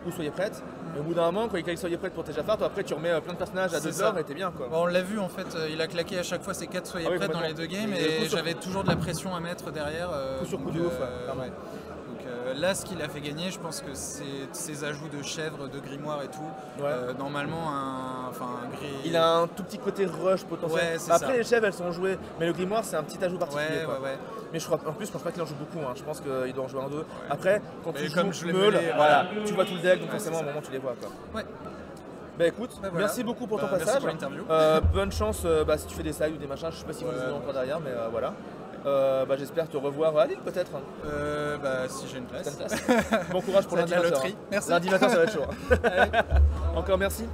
ou Soyez Prête. Mais au bout d'un moment, quand il Soyez Prête pour tes Jafar, toi après tu remets plein de personnages à 2 heures et t'es bien, quoi. Bon, on l'a vu en fait, il a claqué à chaque fois ses 4 Soyez Prête dans les 2 games et j'avais toujours de la pression à mettre derrière. Coup sur coup de ouf, là, ce qu'il a fait gagner, je pense que c'est ses ajouts de chèvre, de grimoire et tout. Normalement, un gris. Il a un tout petit côté rush potentiel. Après, les chèvres elles sont jouées, mais le grimoire c'est un petit ajout particulier. Mais je pense pas qu'il en joue beaucoup. Hein. Je pense qu'il doit en jouer un 2. Après, quand tu joues Meule, tu vois tout le deck, donc forcément, à un moment tu les vois, quoi. Bah écoute, merci beaucoup pour ton passage. Merci pour l'interview. Bonne chance si tu fais des slides ou des machins. Je sais pas si vous êtes encore derrière, mais voilà. J'espère te revoir à Lille peut-être. Si j'ai une place. Bon courage pour lundi matin. Merci. Lundi matin ça va être chaud. Encore merci.